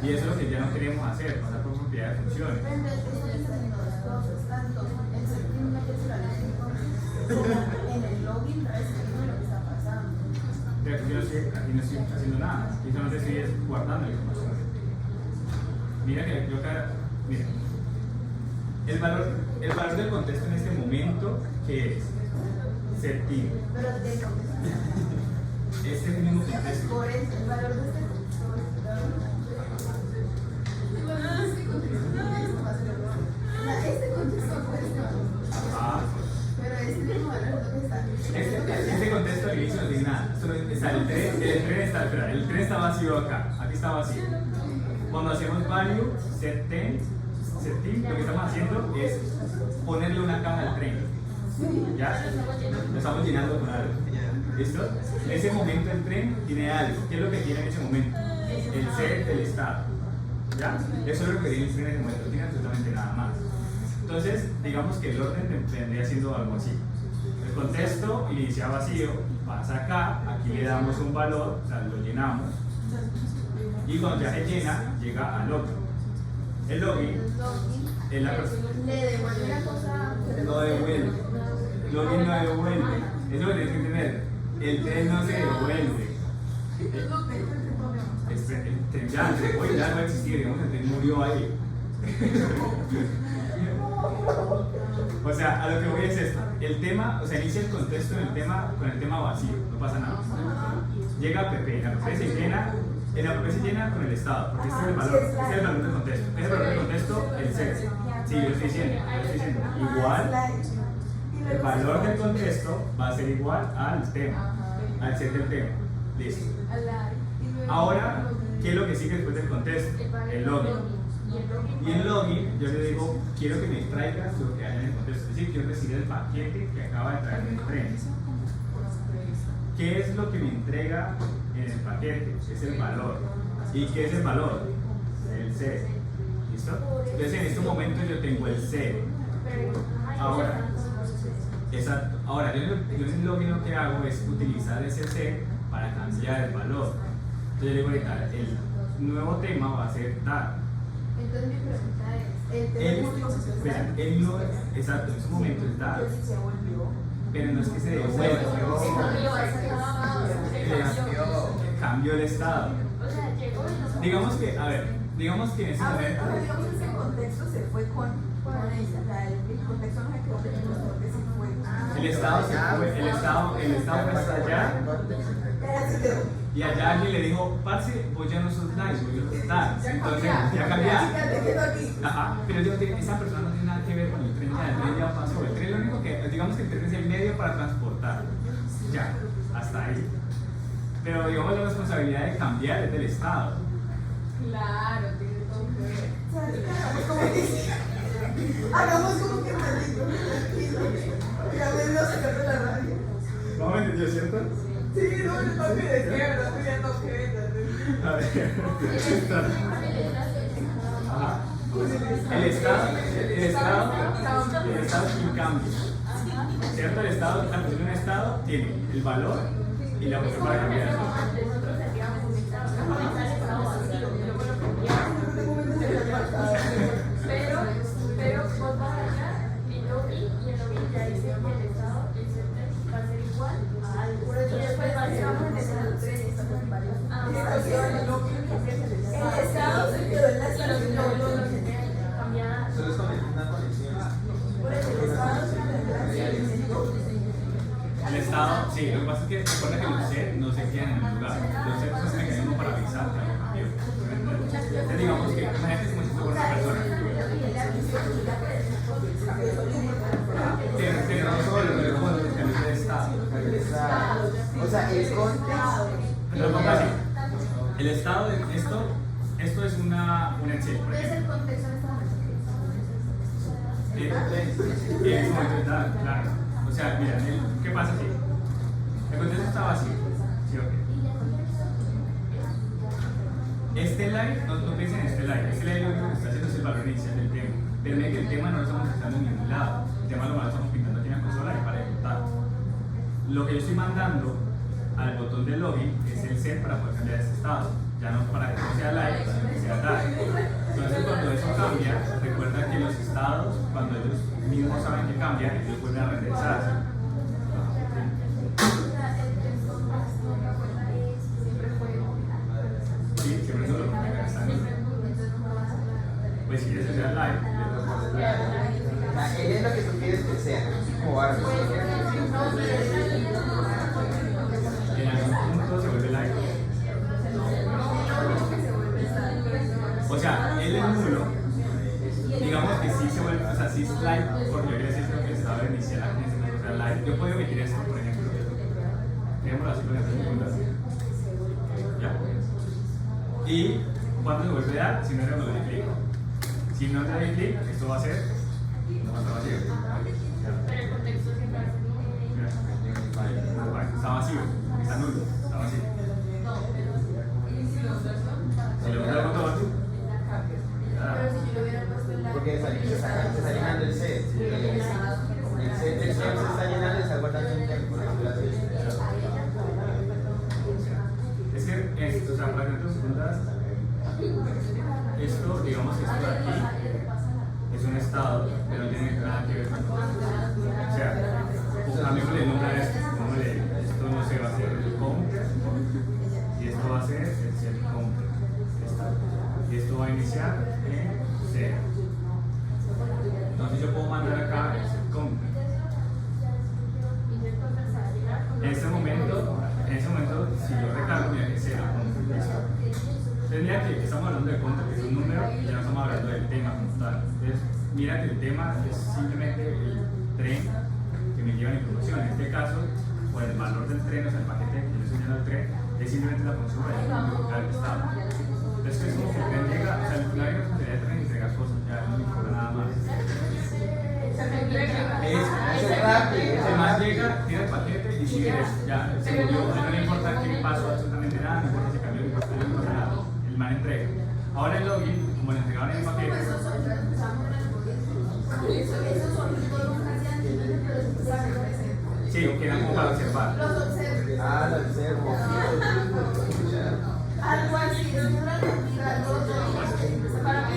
Y eso es lo que ya no queremos hacer, pasar por propiedad de funciones. En el login recibiendo lo que está pasando. Pero aquí no estoy haciendo nada, aquí solamente estoy guardando la información. Mira que yo acá, mira, el valor del contexto en este momento, ¿qué es? Set team. Pero de contexto. Este es el mismo contexto. Por eso, el valor de este contexto. Este contexto Ah. pero este mismo valor es lo que está. Este contexto al inicio no tiene nada. Solo está el tren está vacío acá. Aquí está vacío. Cuando hacemos value, set team, lo que estamos haciendo es ponerle una caja al tren. ¿Ya? Lo estamos llenando con algo. ¿Listo? En ese momento el tren tiene algo. ¿Qué es lo que tiene en ese momento? El set del estado. ¿Ya? Eso es lo que tiene el tren en ese momento. No tiene absolutamente nada más. Entonces, digamos que el orden vendría siendo algo así. El contexto inicia vacío, pasa acá, aquí le damos un valor, o sea, lo llenamos. Y cuando ya se llena, llega al login. El login es la persona. Le devuelve una cosa. No devuelve. Login no devuelve. Eso es lo que tienes que entender. El tren no se devuelve. El tren ya no va a existir, digamos, el tren murió ahí. O sea, a lo que voy es esto. El tema, o sea, inicia el contexto en el tema, con el tema vacío, no pasa nada. Llega a PP, la PP se llena, en la PP se llena con el estado, porque este es el valor del contexto. ¿Qué es el valor del contexto? El set. Sí, yo estoy diciendo. Igual, el valor del contexto va a ser igual al tema, al set del tema. Listo. Ahora, ¿qué es lo que sigue después del contexto? El login. Y en login yo le digo, quiero que me traigas lo que hay en el contexto, es decir, quiero recibir el paquete que acaba de traer el tren. ¿Qué es lo que me entrega en el paquete? Es el valor. ¿Y qué es el valor? El set. ¿Listo? Entonces en este momento yo tengo el set. Ahora, exacto. Ahora yo en el login lo que hago es utilizar ese set para cambiar el valor. Entonces yo le digo ahorita, el nuevo tema va a ser tal. Entonces mi pregunta es, él no, exacto, en su momento está, se volvió. pero no es que se devuelva, cambió el estado. Digamos que, a ver, digamos que en ese momento. Digamos que el contexto se fue con ella, o sea, el contexto no se quedó con nosotros, que se fue. El estado se fue, el estado fue hasta allá. Y allá alguien le dijo, parce, vos ya no sos nice, vos ya no sos nice. Entonces, ya cambiaste. Ajá, pero digo, esa persona no tiene nada que ver con el tren ya pasó. El tren lo único que, digamos que el tren es el medio para transportar. Ya, hasta ahí. Pero digamos la responsabilidad de cambiar es del Estado. Claro, tiene todo que ver. Hagamos como que me digo, ya me lo sacar de la radio. ¿No me entendió, cierto? Sí, no, el papi de izquierda, ya no queda. A ver. Ajá. El Estado sin cambio. ¿Cierto? El Estado, al tener un Estado, tiene el valor y la opción para cambiar. Pero vos vas allá y el login ya dice que el estado, el CT va a ser igual a algo. Y después vamos a empezar los tres, estamos en varios. El estado Sí, lo que pasa es que recuerda que los set no se quedan en el lugar. Los set son un mecanismo para avisar que algo cambió. Entonces digamos que imagínate como si fuera una persona. Tiene razón, pero el cambio de estado. O sea, el contexto. Lo pongo así. El estado de esto es una Excel, por ¿Cuál es el ejemplo. contexto de esta En ese momento está claro. O sea, mira, ¿qué pasa aquí? El contexto está vacío. ¿Sí o qué? Este live, no piensen en este live. Este live lo único que está haciendo es el valor inicial del tema. Pero miren que el tema no lo estamos pintando en ningún lado. El tema lo estamos pintando aquí en la consola y para ejecutar. Lo que yo estoy mandando al botón de login es el set para poder cambiar ese estado. Ya no para que no sea live, sino que sea live. Entonces cuando eso cambia, recuerda que los estados, cuando ellos mismos saben que cambian, ellos vuelven a renderizarse. Sí, siempre eso lo que está en. Pues si quieres que sea live, Él es lo que tú quieres que sea, así como algo. en algún punto se vuelve live. O sea, él es nulo. Digamos que sí se vuelve, o sea, sí es live, porque yo quería decir que el estado inicial aquí en ese momento sea live. Yo puedo omitir esto, por ejemplo. Dejémoslo así con estas segundas. ¿Ya? Y cuando se vuelve a dar, si no le doy clic. Si no le doy clic, esto va a ser no va a estar vacío. Pero el contexto siempre hace Mira. Está vacío, está nulo, está vacío. Si le doy al botón, Pero si yo lo hubiera puesto en la. Porque se está llenando el set. El set del set se está llenando y está guardando un tiempo. es que esto, o sea, para que no te confundas, esto, digamos que esto de aquí es un estado, pero no tiene nada que ver con. O sea, a mí me le nombra esto, esto no se va a hacer el counter, y esto va a ser el set counter. Y esto va a iniciar en 0. Entonces yo puedo mandar acá el set counter. En ese momento, si yo recargo, mira que 0. Entonces mira que estamos hablando de counter, que es un número, y ya no estamos hablando del tema como tal. Entonces mira que el tema es simplemente el tren que me lleva la información. En este caso, por el valor del tren, o sea, el paquete que yo estoy llenando al tren, es simplemente la función para identificar el estado. Entonces es como que el tren llega, o sea, la única funcionalidad del tren es entregar cosas, ya no me importa nada más. Eso es rápido. El más llega, tira el paquete y sigue eso. Ya, se murió, no le importa qué pasó absolutamente nada, no importa si cambió, no importa nada. El man entrega. Ahora el login, como le entregaron el paquete. Esos sonidos nunca hacían ningún, pero después se representan. Sí, quedan como para observar. Los observo. Ah, lo observo. Algo así, es una mentira, para mí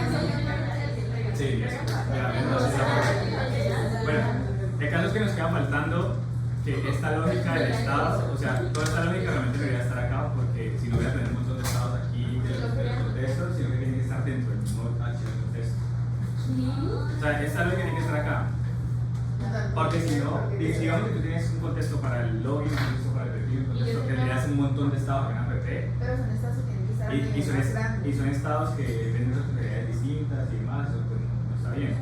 Sí, eso. Bueno, el caso es que nos queda faltando que esta lógica del estado, o sea, toda esta lógica realmente debería estar acá, porque si no voy a tener un montón de estados aquí del contexto, sino que tiene que estar dentro del mismo archivo del contexto. O sea, esta lógica tiene que estar acá. Porque si no, digamos que tú tienes un contexto para el login, un contexto para el perfil, un contexto que le das un montón de estados en app. pero son estados que tienen que estar Y son estados que dependen de responsabilidades distintas y demás, eso pues no está bien.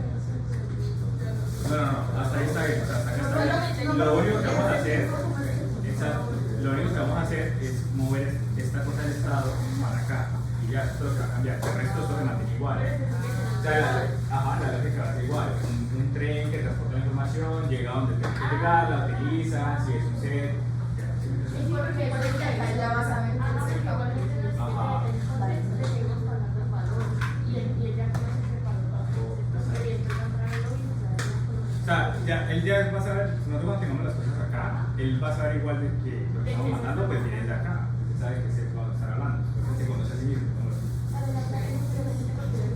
No, hasta ahí está bien, o sea, hasta acá está bien. Lo único que vamos a hacer, es mover esta cosa del estado para acá, y ya esto va a cambiar, el resto esto se mantiene igual. O sea, la lógica va a ser igual, un tren que transporta la información, llega donde tiene que llegar, la utiliza, si es un set. porque acá ya vas a ver que se acabó. Ajá. O sea, ya, él ya va a saber, nosotros cuando tengamos las cosas acá, él va a saber igual de que lo que estamos mandando, pues viene de acá. Él sabe que se va a estar hablando, entonces se conoce a sí mismo.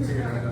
Sí, la verdad.